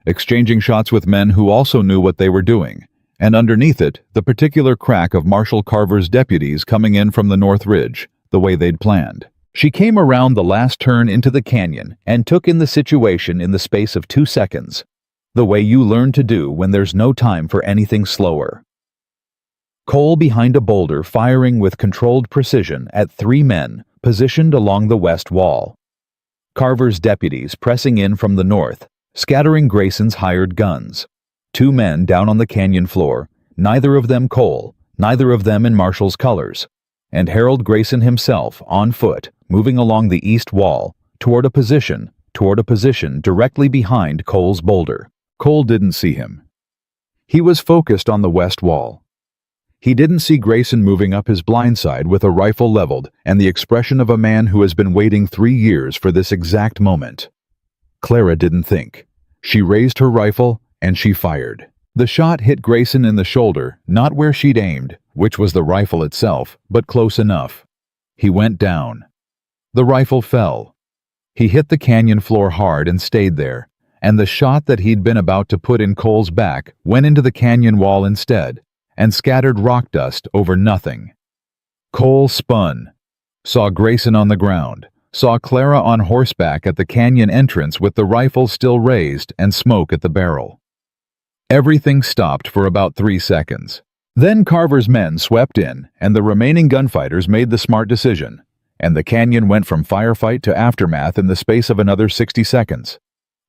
S1: Exchanging shots with men who also knew what they were doing. And underneath it, the particular crack of Marshal Carver's deputies coming in from the North Ridge, the way they'd planned. She came around the last turn into the canyon and took in the situation in the space of 2 seconds, the way you learn to do when there's no time for anything slower. Cole behind a boulder firing with controlled precision at 3 men positioned along the west wall. Carver's deputies pressing in from the north, scattering Grayson's hired guns. 2 men down on the canyon floor, neither of them Cole, neither of them in Marshal's colors, and Harold Grayson himself on foot, moving along the east wall, toward a position directly behind Cole's boulder. Cole didn't see him. He was focused on the west wall. He didn't see Grayson moving up his blindside with a rifle leveled and the expression of a man who has been waiting 3 years for this exact moment. Clara didn't think. She raised her rifle and she fired. The shot hit Grayson in the shoulder, not where she'd aimed, which was the rifle itself, but close enough. He went down. The rifle fell. He hit the canyon floor hard and stayed there, and the shot that he'd been about to put in Cole's back went into the canyon wall instead, and scattered rock dust over nothing. Cole spun, saw Grayson on the ground, saw Clara on horseback at the canyon entrance with the rifle still raised and smoke at the barrel. Everything stopped for about 3 seconds. Then Carver's men swept in, and the remaining gunfighters made the smart decision, and the canyon went from firefight to aftermath in the space of another 60 seconds.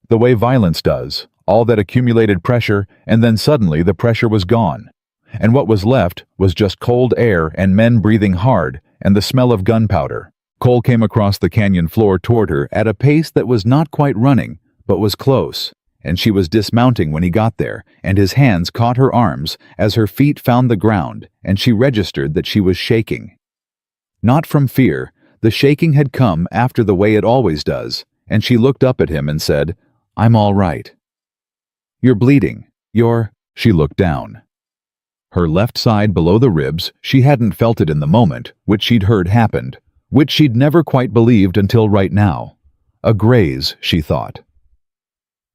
S1: The way violence does, all that accumulated pressure, and then suddenly the pressure was gone. And what was left was just cold air and men breathing hard, and the smell of gunpowder. Cole came across the canyon floor toward her at a pace that was not quite running, but was close, and she was dismounting when he got there, and his hands caught her arms as her feet found the ground, and she registered that she was shaking. Not from fear, the shaking had come after the way it always does, and she looked up at him and said, "I'm all right." "You're bleeding. She looked down. Her left side below the ribs, she hadn't felt it in the moment, which she'd heard happened, which she'd never quite believed until right now. A graze, she thought.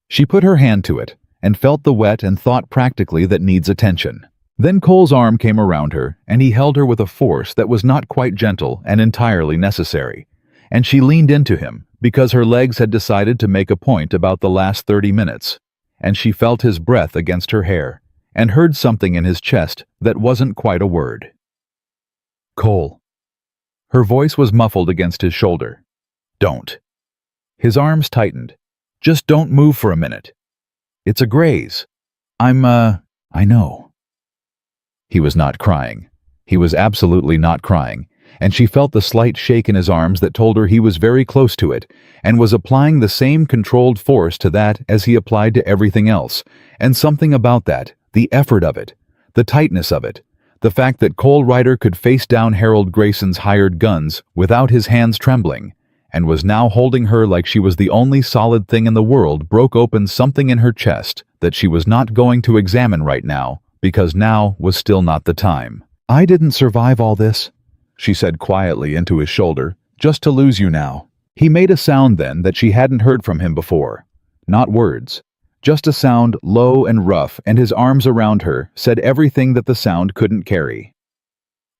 S1: She put her hand to it, and felt the wet and thought practically that needs attention. Then Cole's arm came around her, and he held her with a force that was not quite gentle and entirely necessary, and she leaned into him, because her legs had decided to make a point about the last 30 minutes, and she felt his breath against her hair, and heard something in his chest that wasn't quite a word. "Cole." Her voice was muffled against his shoulder. "Don't." His arms tightened. "Just don't move for a minute. It's a graze. I know." He was not crying. He was absolutely not crying, and she felt the slight shake in his arms that told her he was very close to it, and was applying the same controlled force to that as he applied to everything else, and something about that, the effort of it, the tightness of it, the fact that Cole Ryder could face down Harold Grayson's hired guns without his hands trembling, and was now holding her like she was the only solid thing in the world, broke open something in her chest that she was not going to examine right now, because now was still not the time. "I didn't survive all this," she said quietly into his shoulder, "just to lose you now." He made a sound then that she hadn't heard from him before. Not words. Just a sound low and rough, and his arms around her said everything that the sound couldn't carry.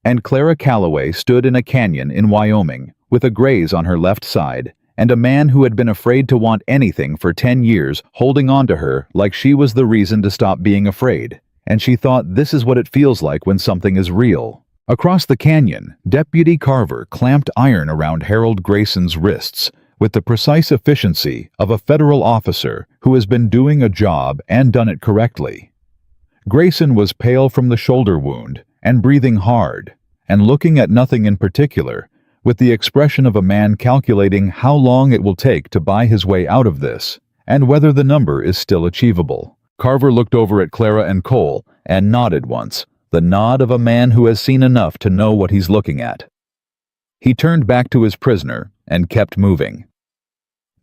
S1: And Clara Calloway stood in a canyon in Wyoming, with a graze on her left side, and a man who had been afraid to want anything for 10 years holding on to her like she was the reason to stop being afraid. And she thought, this is what it feels like when something is real. Across the canyon, Deputy Carver clamped iron around Harold Grayson's wrists, with the precise efficiency of a federal officer who has been doing a job and done it correctly. Grayson was pale from the shoulder wound and breathing hard, and looking at nothing in particular, with the expression of a man calculating how long it will take to buy his way out of this, and whether the number is still achievable. Carver looked over at Clara and Cole and nodded once, the nod of a man who has seen enough to know what he's looking at. He turned back to his prisoner and kept moving.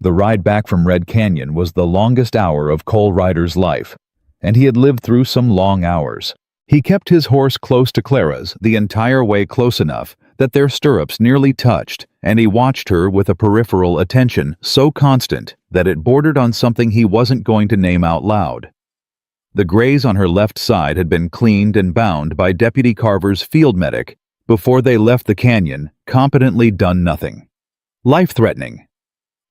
S1: The ride back from Red Canyon was the longest hour of Cole Ryder's life, and he had lived through some long hours. He kept his horse close to Clara's the entire way, close enough that their stirrups nearly touched, and he watched her with a peripheral attention so constant that it bordered on something he wasn't going to name out loud. The grays on her left side had been cleaned and bound by Deputy Carver's field medic before they left the canyon, competently done nothing. Life-threatening.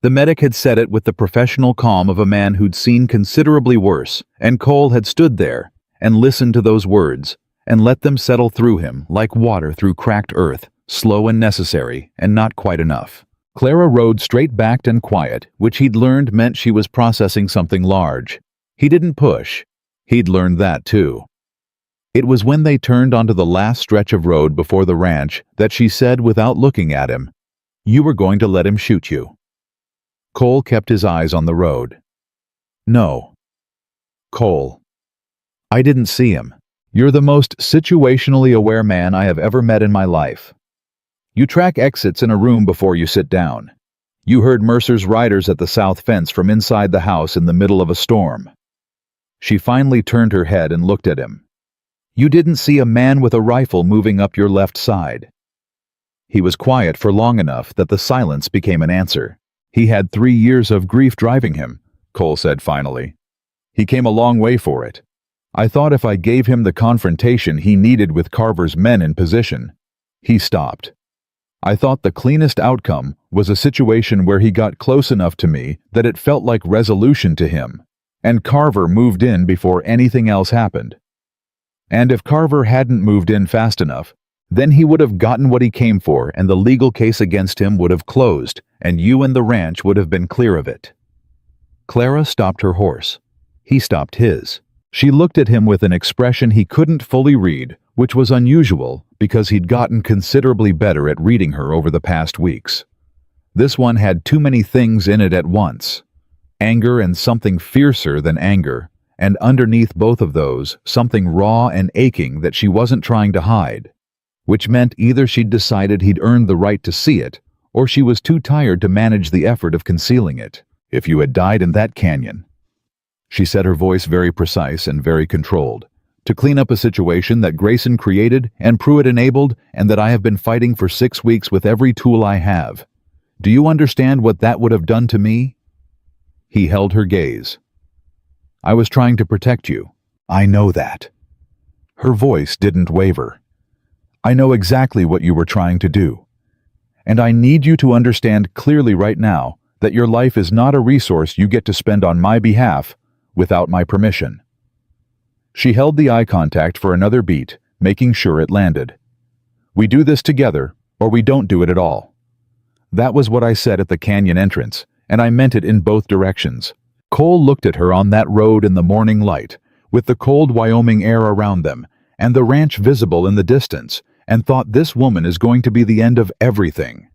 S1: The medic had said it with the professional calm of a man who'd seen considerably worse, and Cole had stood there and listened to those words and let them settle through him like water through cracked earth, slow and necessary, and not quite enough. Clara rode straight-backed and quiet, which he'd learned meant she was processing something large. He didn't push. He'd learned that too. It was when they turned onto the last stretch of road before the ranch that she said without looking at him, "You were going to let him shoot you." Cole kept his eyes on the road. "No. Cole. I didn't see him. You're the most situationally aware man I have ever met in my life. You track exits in a room before you sit down. You heard Mercer's riders at the south fence from inside the house in the middle of a storm." She finally turned her head and looked at him. "You didn't see a man with a rifle moving up your left side." He was quiet for long enough that the silence became an answer. "He had 3 years of grief driving him," Cole said finally. "He came a long way for it. I thought if I gave him the confrontation he needed with Carver's men in position." He stopped. "I thought the cleanest outcome was a situation where he got close enough to me that it felt like resolution to him, and Carver moved in before anything else happened. And if Carver hadn't moved in fast enough, then he would have gotten what he came for and the legal case against him would have closed, and you and the ranch would have been clear of it." Clara stopped her horse. He stopped his. She looked at him with an expression he couldn't fully read, which was unusual because he'd gotten considerably better at reading her over the past weeks. This one had too many things in it at once. Anger and something fiercer than anger, and underneath both of those, something raw and aching that she wasn't trying to hide, which meant either she'd decided he'd earned the right to see it, or she was too tired to manage the effort of concealing it. "If you had died in that canyon," she said, her voice very precise and very controlled, "to clean up a situation that Grayson created and Pruitt enabled and that I have been fighting for 6 weeks with every tool I have. Do you understand what that would have done to me?" He held her gaze. "I was trying to protect you. I know that." Her voice didn't waver. "I know exactly what you were trying to do. And I need you to understand clearly right now that your life is not a resource you get to spend on my behalf without my permission." She held the eye contact for another beat, making sure it landed. "We do this together, or we don't do it at all." That was what I said at the canyon entrance, and I meant it in both directions. Cole looked at her on that road in the morning light, with the cold Wyoming air around them, and the ranch visible in the distance, and thought, this woman is going to be the end of everything.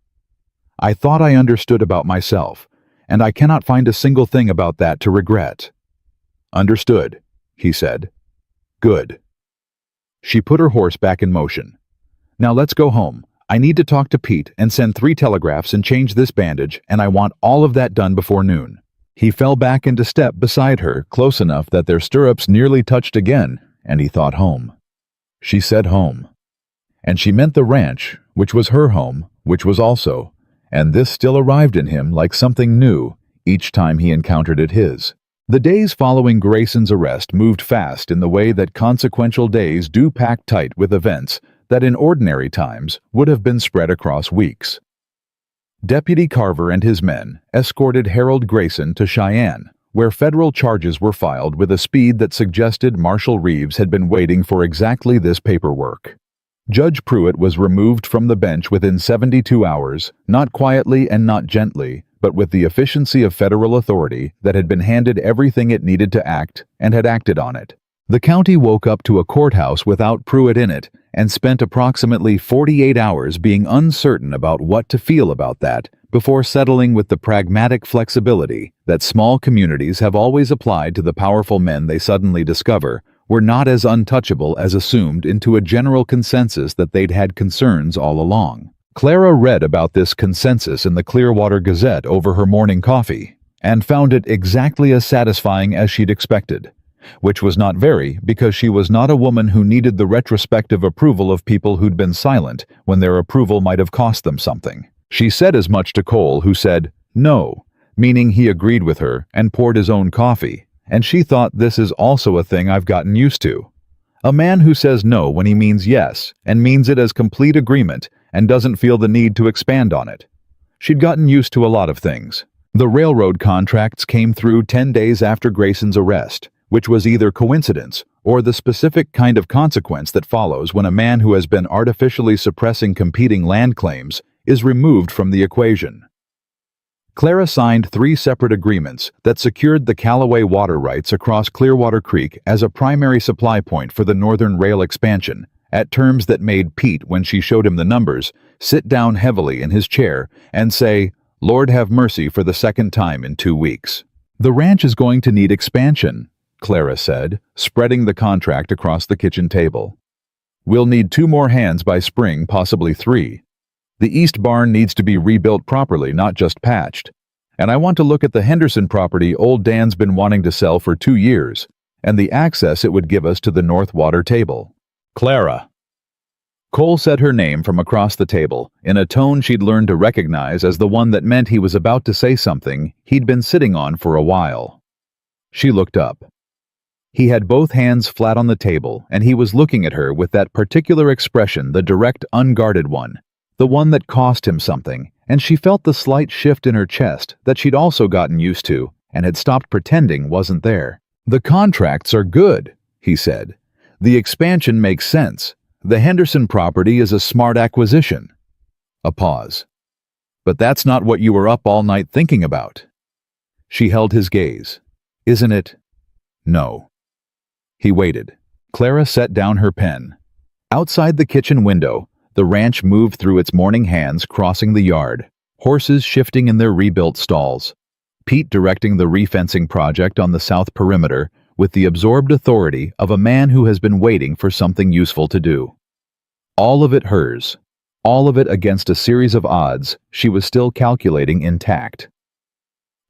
S1: I thought I understood about myself, and I cannot find a single thing about that to regret. "Understood," he said. "Good." She put her horse back in motion. "Now let's go home. I need to talk to Pete and send 3 telegraphs and change this bandage, and I want all of that done before noon." He fell back into step beside her, close enough that their stirrups nearly touched again, and he thought home. She said home. And she meant the ranch, which was her home, which was also, and this still arrived in him like something new each time he encountered it his. The days following Grayson's arrest moved fast in the way that consequential days do, packed tight with events that in ordinary times would have been spread across weeks. Deputy Carver and his men escorted Harold Grayson to Cheyenne, where federal charges were filed with a speed that suggested Marshal Reeves had been waiting for exactly this paperwork. Judge Pruitt was removed from the bench within 72 hours, not quietly and not gently, but with the efficiency of federal authority that had been handed everything it needed to act and had acted on it. The county woke up to a courthouse without Pruitt in it and spent approximately 48 hours being uncertain about what to feel about that before settling with the pragmatic flexibility that small communities have always applied to the powerful men they suddenly discover were not as untouchable as assumed into a general consensus that they'd had concerns all along. Clara read about this consensus in the Clearwater Gazette over her morning coffee and found it exactly as satisfying as she'd expected, which was not very because she was not a woman who needed the retrospective approval of people who'd been silent when their approval might have cost them something. She said as much to Cole, who said, "No," meaning he agreed with her and poured his own coffee, and she thought, "This is also a thing I've gotten used to. A man who says no when he means yes and means it as complete agreement and doesn't feel the need to expand on it." She'd gotten used to a lot of things. The railroad contracts came through 10 days after Grayson's arrest, which was either coincidence or the specific kind of consequence that follows when a man who has been artificially suppressing competing land claims is removed from the equation. Clara signed 3 separate agreements that secured the Callaway water rights across Clearwater Creek as a primary supply point for the Northern Rail expansion, at terms that made Pete, when she showed him the numbers, sit down heavily in his chair and say, "Lord have mercy," for the second time in 2 weeks. "The ranch is going to need expansion," Clara said, spreading the contract across the kitchen table. "We'll need 2 more hands by spring, possibly 3. The east barn needs to be rebuilt properly, not just patched. And I want to look at the Henderson property old Dan's been wanting to sell for 2 years, and the access it would give us to the North Water table." "Clara." Cole said her name from across the table, in a tone she'd learned to recognize as the one that meant he was about to say something he'd been sitting on for a while. She looked up. He had both hands flat on the table, and he was looking at her with that particular expression, the direct, unguarded one, the one that cost him something, and she felt the slight shift in her chest that she'd also gotten used to and had stopped pretending wasn't there. "The contracts are good," he said. "The expansion makes sense. The Henderson property is a smart acquisition." A pause. "But that's not what you were up all night thinking about." She held his gaze. "Isn't it?" "No." He waited. Clara set down her pen. Outside the kitchen window, the ranch moved through its morning hands crossing the yard, horses shifting in their rebuilt stalls, Pete directing the refencing project on the south perimeter with the absorbed authority of a man who has been waiting for something useful to do. All of it hers, all of it against a series of odds she was still calculating intact.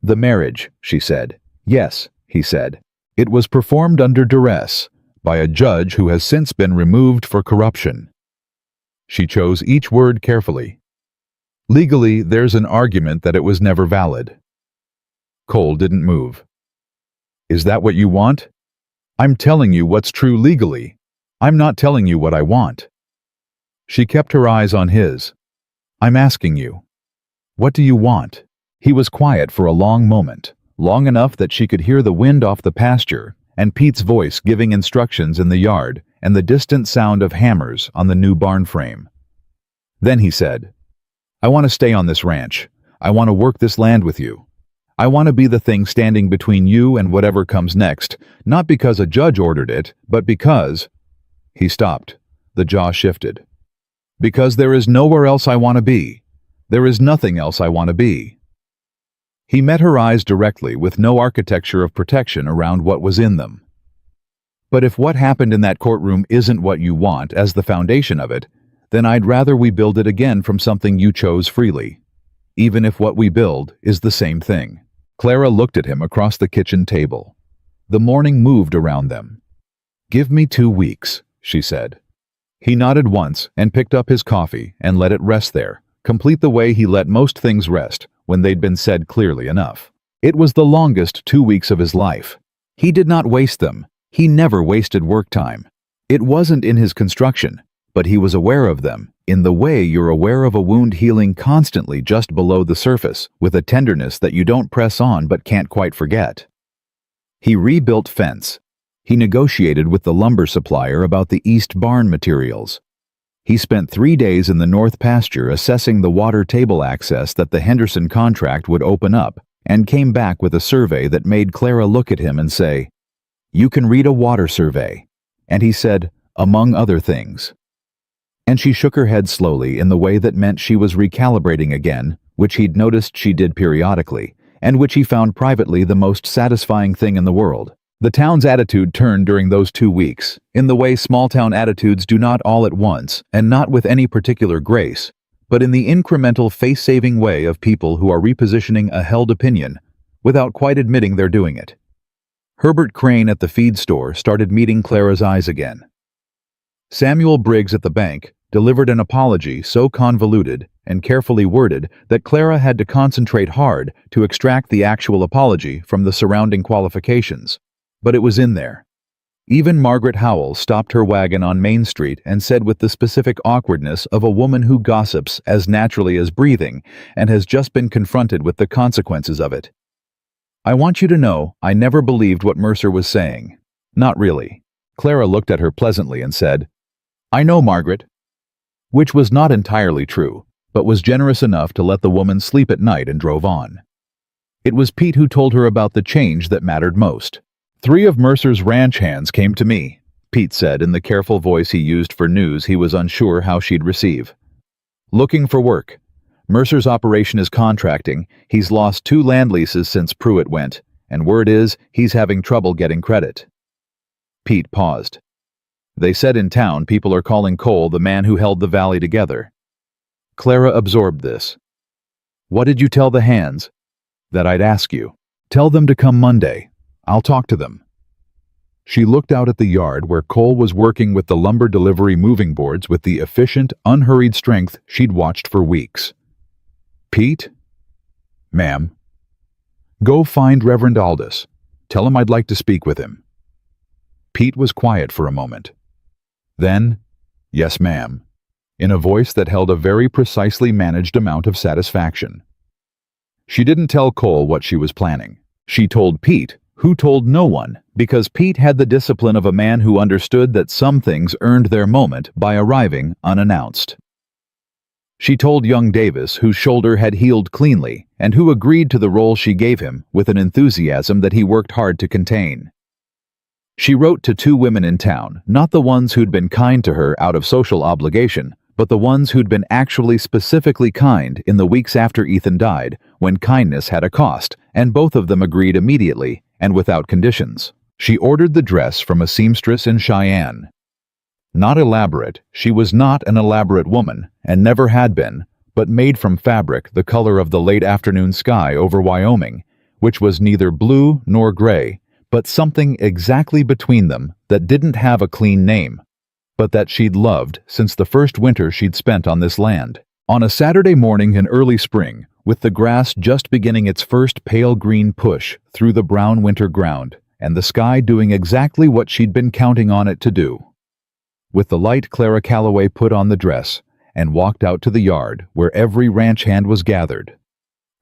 S1: "The marriage," she said. "Yes," he said. "It was performed under duress by a judge who has since been removed for corruption." She chose each word carefully. "Legally, there's an argument that it was never valid." Cole didn't move. "Is that what you want?" "I'm telling you what's true legally. I'm not telling you what I want." She kept her eyes on his. "I'm asking you, what do you want?" He was quiet for a long moment, long enough that she could hear the wind off the pasture and Pete's voice giving instructions in the yard and the distant sound of hammers on the new barn frame. Then he said, "I want to stay on this ranch. I want to work this land with you. I want to be the thing standing between you and whatever comes next, not because a judge ordered it, but because—" He stopped. The jaw shifted. "Because there is nowhere else I want to be. There is nothing else I want to be." He met her eyes directly with no architecture of protection around what was in them. "But if what happened in that courtroom isn't what you want as the foundation of it, then I'd rather we build it again from something you chose freely, even if what we build is the same thing." Clara looked at him across the kitchen table. The morning moved around them. "Give me 2 weeks," she said. He nodded once and picked up his coffee and let it rest there, complete the way he let most things rest when they'd been said clearly enough. It was the longest 2 weeks of his life. He did not waste them. He never wasted work time. It wasn't in his construction, but he was aware of them, in the way you're aware of a wound healing constantly just below the surface, with a tenderness that you don't press on but can't quite forget. He rebuilt fence. He negotiated with the lumber supplier about the east barn materials. He spent 3 days in the north pasture assessing the water table access that the Henderson contract would open up, and came back with a survey that made Clara look at him and say, "You can read a water survey." And he said, "Among other things." And she shook her head slowly in the way that meant she was recalibrating again, which he'd noticed she did periodically, and which he found privately the most satisfying thing in the world. The town's attitude turned during those 2 weeks, in the way small-town attitudes do not all at once, and not with any particular grace, but in the incremental face-saving way of people who are repositioning a held opinion without quite admitting they're doing it. Herbert Crane at the feed store started meeting Clara's eyes again. Samuel Briggs at the bank delivered an apology so convoluted and carefully worded that Clara had to concentrate hard to extract the actual apology from the surrounding qualifications. But it was in there. Even Margaret Howell stopped her wagon on Main Street and said with the specific awkwardness of a woman who gossips as naturally as breathing and has just been confronted with the consequences of it. "I want you to know I never believed what Mercer was saying. Not really." Clara looked at her pleasantly and said, "I know, Margaret." Which was not entirely true, but was generous enough to let the woman sleep at night and drove on. It was Pete who told her about the change that mattered most. "3 of Mercer's ranch hands came to me," Pete said in the careful voice he used for news he was unsure how she'd receive. "Looking for work. Mercer's operation is contracting. He's lost 2 land leases since Pruitt went, and word is he's having trouble getting credit." Pete paused. "They said in town people are calling Cole the man who held the valley together." Clara absorbed this. "What did you tell the hands?" "That I'd ask you. Tell them to come Monday. I'll talk to them." She looked out at the yard where Cole was working with the lumber delivery moving boards with the efficient, unhurried strength she'd watched for weeks. "Pete?" "Ma'am." "Go find Reverend Aldous. Tell him I'd like to speak with him." Pete was quiet for a moment. Then, "Yes, ma'am," in a voice that held a very precisely managed amount of satisfaction. She didn't tell Cole what she was planning. She told Pete, who told no one, because Pete had the discipline of a man who understood that some things earned their moment by arriving unannounced. She told young Davis, whose shoulder had healed cleanly, and who agreed to the role she gave him with an enthusiasm that he worked hard to contain. She wrote to 2 women in town, not the ones who'd been kind to her out of social obligation, but the ones who'd been actually specifically kind in the weeks after Ethan died, when kindness had a cost, and both of them agreed immediately and without conditions. She ordered the dress from a seamstress in Cheyenne. Not elaborate, she was not an elaborate woman, and never had been, but made from fabric the color of the late afternoon sky over Wyoming, which was neither blue nor gray, but something exactly between them that didn't have a clean name, but that she'd loved since the first winter she'd spent on this land. On a Saturday morning in early spring, with the grass just beginning its first pale green push through the brown winter ground, and the sky doing exactly what she'd been counting on it to do. With the light, Clara Calloway put on the dress and walked out to the yard where every ranch hand was gathered.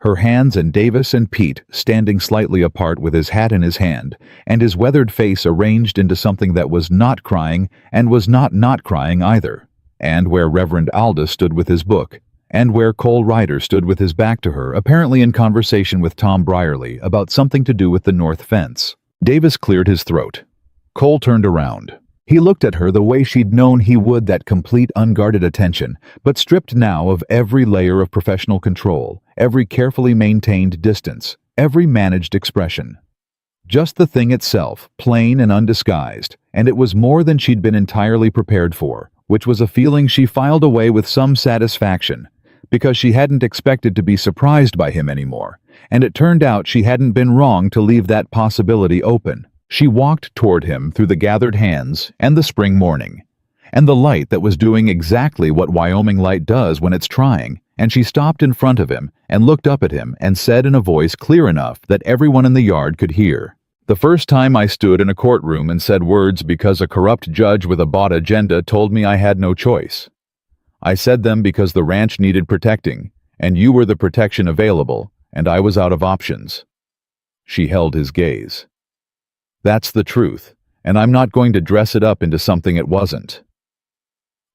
S1: Her hands and Davis and Pete standing slightly apart with his hat in his hand, and his weathered face arranged into something that was not crying and was not crying either, and where Reverend Aldous stood with his book, and where Cole Ryder stood with his back to her, apparently in conversation with Tom Brierly about something to do with the north fence. Davis cleared his throat. Cole turned around. He looked at her the way she'd known he would, that complete unguarded attention, but stripped now of every layer of professional control, every carefully maintained distance, every managed expression. Just the thing itself, plain and undisguised, and it was more than she'd been entirely prepared for, which was a feeling she filed away with some satisfaction, because she hadn't expected to be surprised by him anymore, and it turned out she hadn't been wrong to leave that possibility open. She walked toward him through the gathered hands and the spring morning, and the light that was doing exactly what Wyoming light does when it's trying, and she stopped in front of him and looked up at him and said in a voice clear enough that everyone in the yard could hear, "The first time I stood in a courtroom and said words because a corrupt judge with a bought agenda told me I had no choice. I said them because the ranch needed protecting, and you were the protection available, and I was out of options." She held his gaze. "That's the truth, and I'm not going to dress it up into something it wasn't."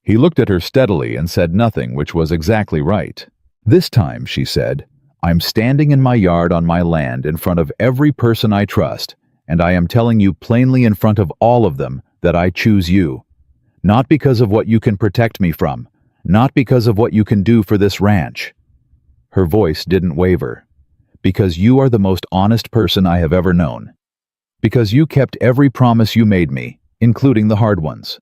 S1: He looked at her steadily and said nothing, which was exactly right. "This time," she said, "I'm standing in my yard on my land in front of every person I trust, and I am telling you plainly in front of all of them that I choose you. Not because of what you can protect me from, not because of what you can do for this ranch." Her voice didn't waver. "Because you are the most honest person I have ever known. Because you kept every promise you made me, including the hard ones.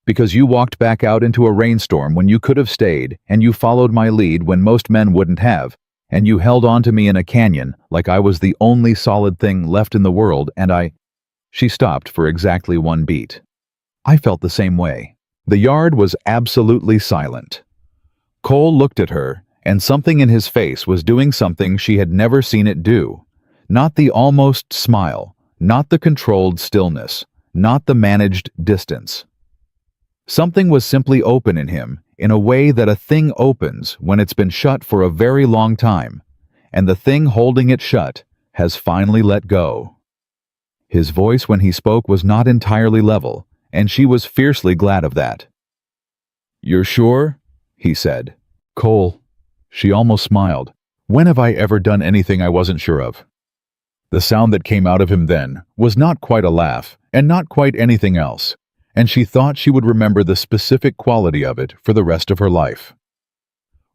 S1: Because you walked back out into a rainstorm when you could have stayed, and you followed my lead when most men wouldn't have, and you held on to me in a canyon like I was the only solid thing left in the world, and I—" She stopped for exactly one beat. I felt the same way. The yard was absolutely silent. Cole looked at her, and something in his face was doing something she had never seen it do. Not the almost smile, not the controlled stillness, not the managed distance. Something was simply open in him, in a way that a thing opens when it's been shut for a very long time, and the thing holding it shut has finally let go. His voice when he spoke was not entirely level, and she was fiercely glad of that. "You're sure?" he said. "Cole." She almost smiled. "When have I ever done anything I wasn't sure of?" The sound that came out of him then was not quite a laugh, and not quite anything else, and she thought she would remember the specific quality of it for the rest of her life.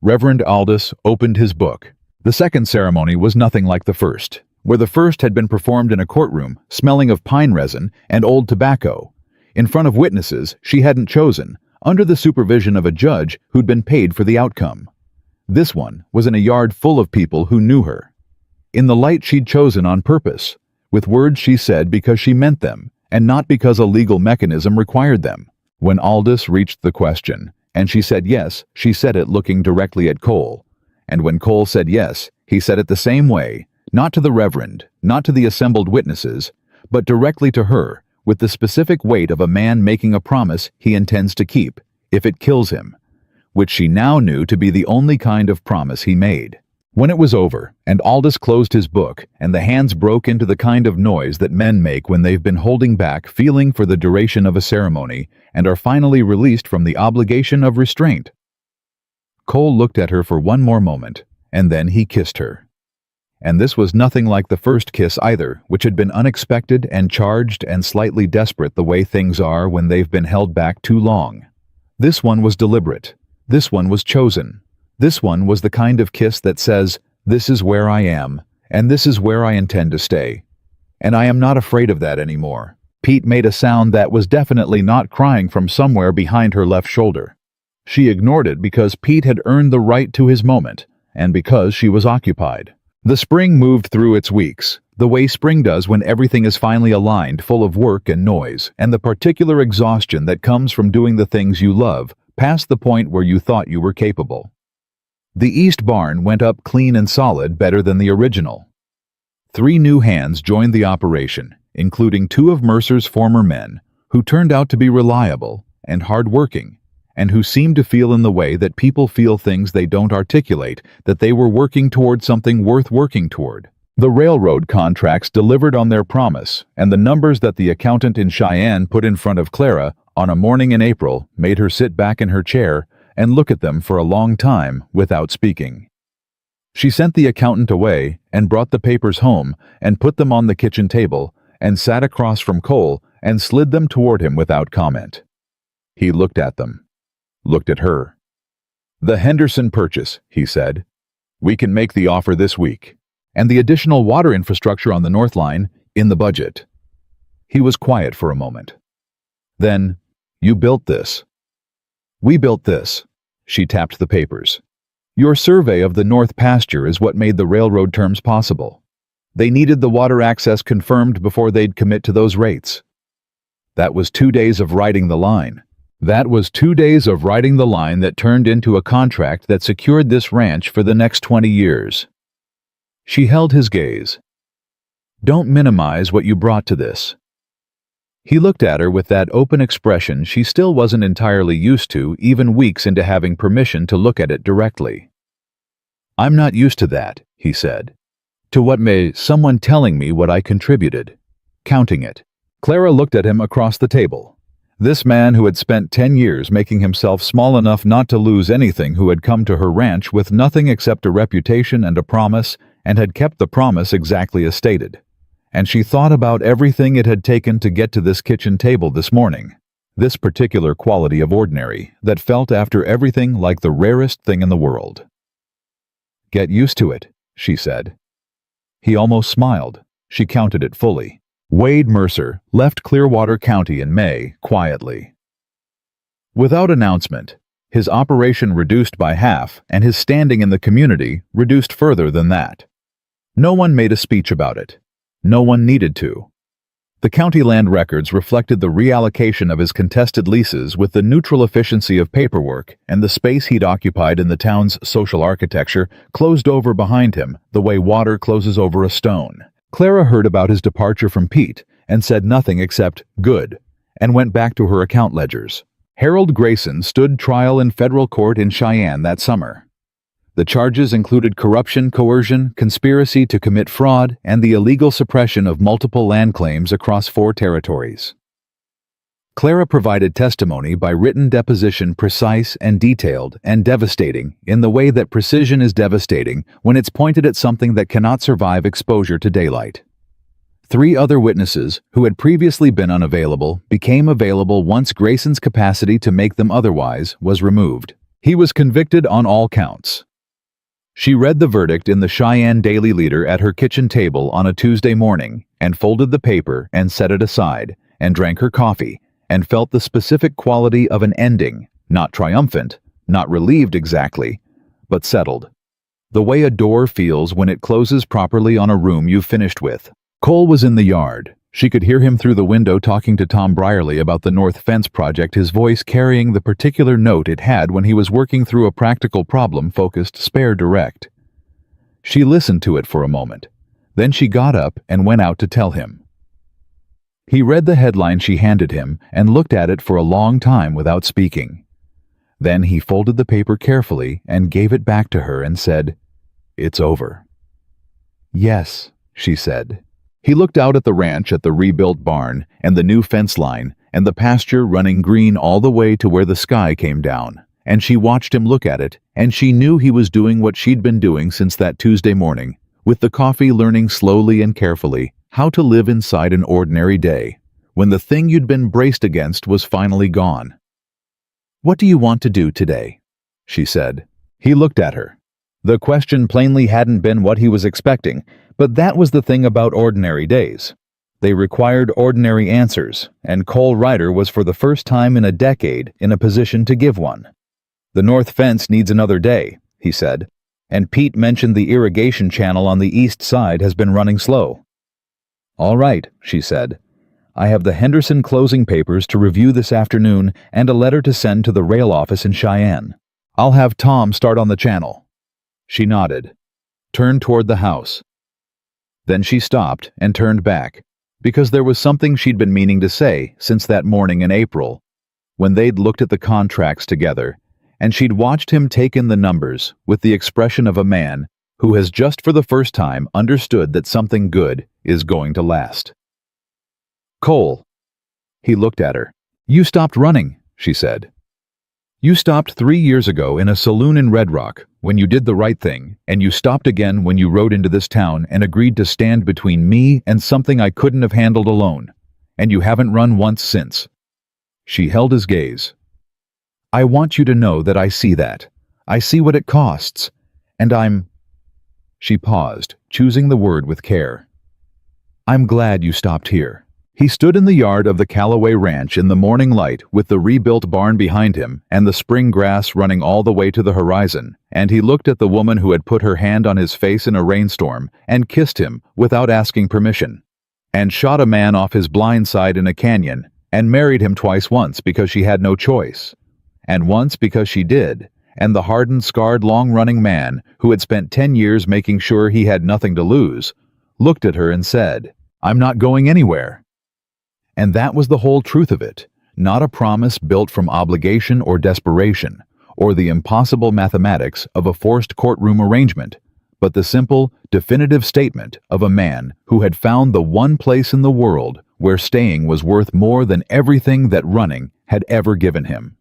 S1: Reverend Aldous opened his book. The second ceremony was nothing like the first, where the first had been performed in a courtroom, smelling of pine resin and old tobacco, in front of witnesses she hadn't chosen, under the supervision of a judge who'd been paid for the outcome. This one was in a yard full of people who knew her, in the light she'd chosen on purpose, with words she said because she meant them, and not because a legal mechanism required them. When Aldous reached the question, and she said yes, she said it looking directly at Cole. And when Cole said yes, he said it the same way, not to the Reverend, not to the assembled witnesses, but directly to her, with the specific weight of a man making a promise he intends to keep, if it kills him, which she now knew to be the only kind of promise he made. When it was over, and Aldous closed his book, and the hands broke into the kind of noise that men make when they've been holding back feeling for the duration of a ceremony, and are finally released from the obligation of restraint. Cole looked at her for one more moment, and then he kissed her. And this was nothing like the first kiss either, which had been unexpected and charged and slightly desperate the way things are when they've been held back too long. This one was deliberate. This one was chosen. This one was the kind of kiss that says, "This is where I am, and this is where I intend to stay. And I am not afraid of that anymore." Pete made a sound that was definitely not crying from somewhere behind her left shoulder. She ignored it because Pete had earned the right to his moment, and because she was occupied. The spring moved through its weeks, the way spring does when everything is finally aligned, full of work and noise, and the particular exhaustion that comes from doing the things you love, past the point where you thought you were capable. The east barn went up clean and solid, better than the original. 3 new hands joined the operation, including 2 of Mercer's former men, who turned out to be reliable and hard-working, and who seemed to feel in the way that people feel things they don't articulate, that they were working toward something worth working toward. The railroad contracts delivered on their promise, and the numbers that the accountant in Cheyenne put in front of Clara on a morning in April made her sit back in her chair and look at them for a long time without speaking. She sent the accountant away and brought the papers home and put them on the kitchen table and sat across from Cole and slid them toward him without comment. He looked at them. Looked at her. "The Henderson purchase," he said. "We can make the offer this week. And the additional water infrastructure on the North Line, in the budget." He was quiet for a moment. Then, "You built this." "We built this." She tapped the papers. "Your survey of the North Pasture is what made the railroad terms possible. They needed the water access confirmed before they'd commit to those rates. That was 2 days of riding the line. That was 2 days of riding the line that turned into a contract that secured this ranch for the next 20 years. She held his gaze. "Don't minimize what you brought to this." He looked at her with that open expression she still wasn't entirely used to, even weeks into having permission to look at it directly. "I'm not used to that," he said. "To what may someone telling me what I contributed, counting it." Clara looked at him across the table. This man who had spent 10 years making himself small enough not to lose anything, who had come to her ranch with nothing except a reputation and a promise, and had kept the promise exactly as stated. And she thought about everything it had taken to get to this kitchen table this morning, this particular quality of ordinary that felt after everything like the rarest thing in the world. "Get used to it," she said. He almost smiled. She counted it fully. Wade Mercer left Clearwater County in May, quietly. Without announcement, his operation reduced by half and his standing in the community reduced further than that. No one made a speech about it. No one needed to. The county land records reflected the reallocation of his contested leases with the neutral efficiency of paperwork, and the space he'd occupied in the town's social architecture closed over behind him the way water closes over a stone. Clara heard about his departure from Pete and said nothing except "good," and went back to her account ledgers. Harold Grayson stood trial in federal court in Cheyenne that summer. The charges included corruption, coercion, conspiracy to commit fraud, and the illegal suppression of multiple land claims across 4 territories. Clara provided testimony by written deposition, precise and detailed and devastating in the way that precision is devastating when it's pointed at something that cannot survive exposure to daylight. 3 other witnesses who had previously been unavailable became available once Grayson's capacity to make them otherwise was removed. He was convicted on all counts. She read the verdict in the Cheyenne Daily Leader at her kitchen table on a Tuesday morning and folded the paper and set it aside and drank her coffee and felt the specific quality of an ending, not triumphant, not relieved exactly, but settled. The way a door feels when it closes properly on a room you've finished with. Cole was in the yard. She could hear him through the window talking to Tom Brierly about the North Fence project, his voice carrying the particular note it had when he was working through a practical problem-focused spare direct. She listened to it for a moment. Then she got up and went out to tell him. He read the headline she handed him and looked at it for a long time without speaking. Then he folded the paper carefully and gave it back to her and said, "It's over." "Yes," she said. He looked out at the ranch, at the rebuilt barn, and the new fence line, and the pasture running green all the way to where the sky came down. And she watched him look at it, and she knew he was doing what she'd been doing since that Tuesday morning, with the coffee, learning slowly and carefully how to live inside an ordinary day, when the thing you'd been braced against was finally gone. "What do you want to do today?" she said. He looked at her. The question plainly hadn't been what he was expecting, but that was the thing about ordinary days. They required ordinary answers, and Cole Ryder was for the first time in a decade in a position to give one. "The north fence needs another day," he said, "and Pete mentioned the irrigation channel on the east side has been running slow." "All right," she said. "I have the Henderson closing papers to review this afternoon and a letter to send to the rail office in Cheyenne. I'll have Tom start on the channel." She nodded, turned toward the house. Then she stopped and turned back, because there was something she'd been meaning to say since that morning in April, when they'd looked at the contracts together, and she'd watched him take in the numbers with the expression of a man who has just for the first time understood that something good is going to last. "Cole." He looked at her. "You stopped running," she said. "You stopped 3 years ago in a saloon in Red Rock when you did the right thing, and you stopped again when you rode into this town and agreed to stand between me and something I couldn't have handled alone, and you haven't run once since." She held his gaze. "I want you to know that I see that. I see what it costs, and She paused, choosing the word with care. "I'm glad you stopped here." He stood in the yard of the Callaway Ranch in the morning light with the rebuilt barn behind him and the spring grass running all the way to the horizon, and he looked at the woman who had put her hand on his face in a rainstorm and kissed him without asking permission, and shot a man off his blind side in a canyon, and married him twice, once because she had no choice, and once because she did, and the hardened, scarred, long-running man who had spent 10 years making sure he had nothing to lose, looked at her and said, "I'm not going anywhere." And that was the whole truth of it, not a promise built from obligation or desperation, or the impossible mathematics of a forced courtroom arrangement, but the simple, definitive statement of a man who had found the one place in the world where staying was worth more than everything that running had ever given him.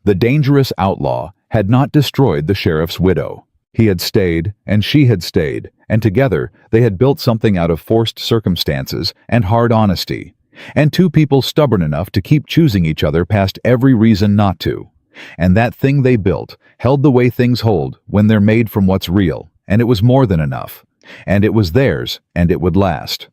S1: The dangerous outlaw had not destroyed the sheriff's widow. He had stayed, and she had stayed, and together they had built something out of forced circumstances and hard honesty, and 2 people stubborn enough to keep choosing each other past every reason not to. And that thing they built held the way things hold when they're made from what's real, and it was more than enough, and it was theirs, and it would last.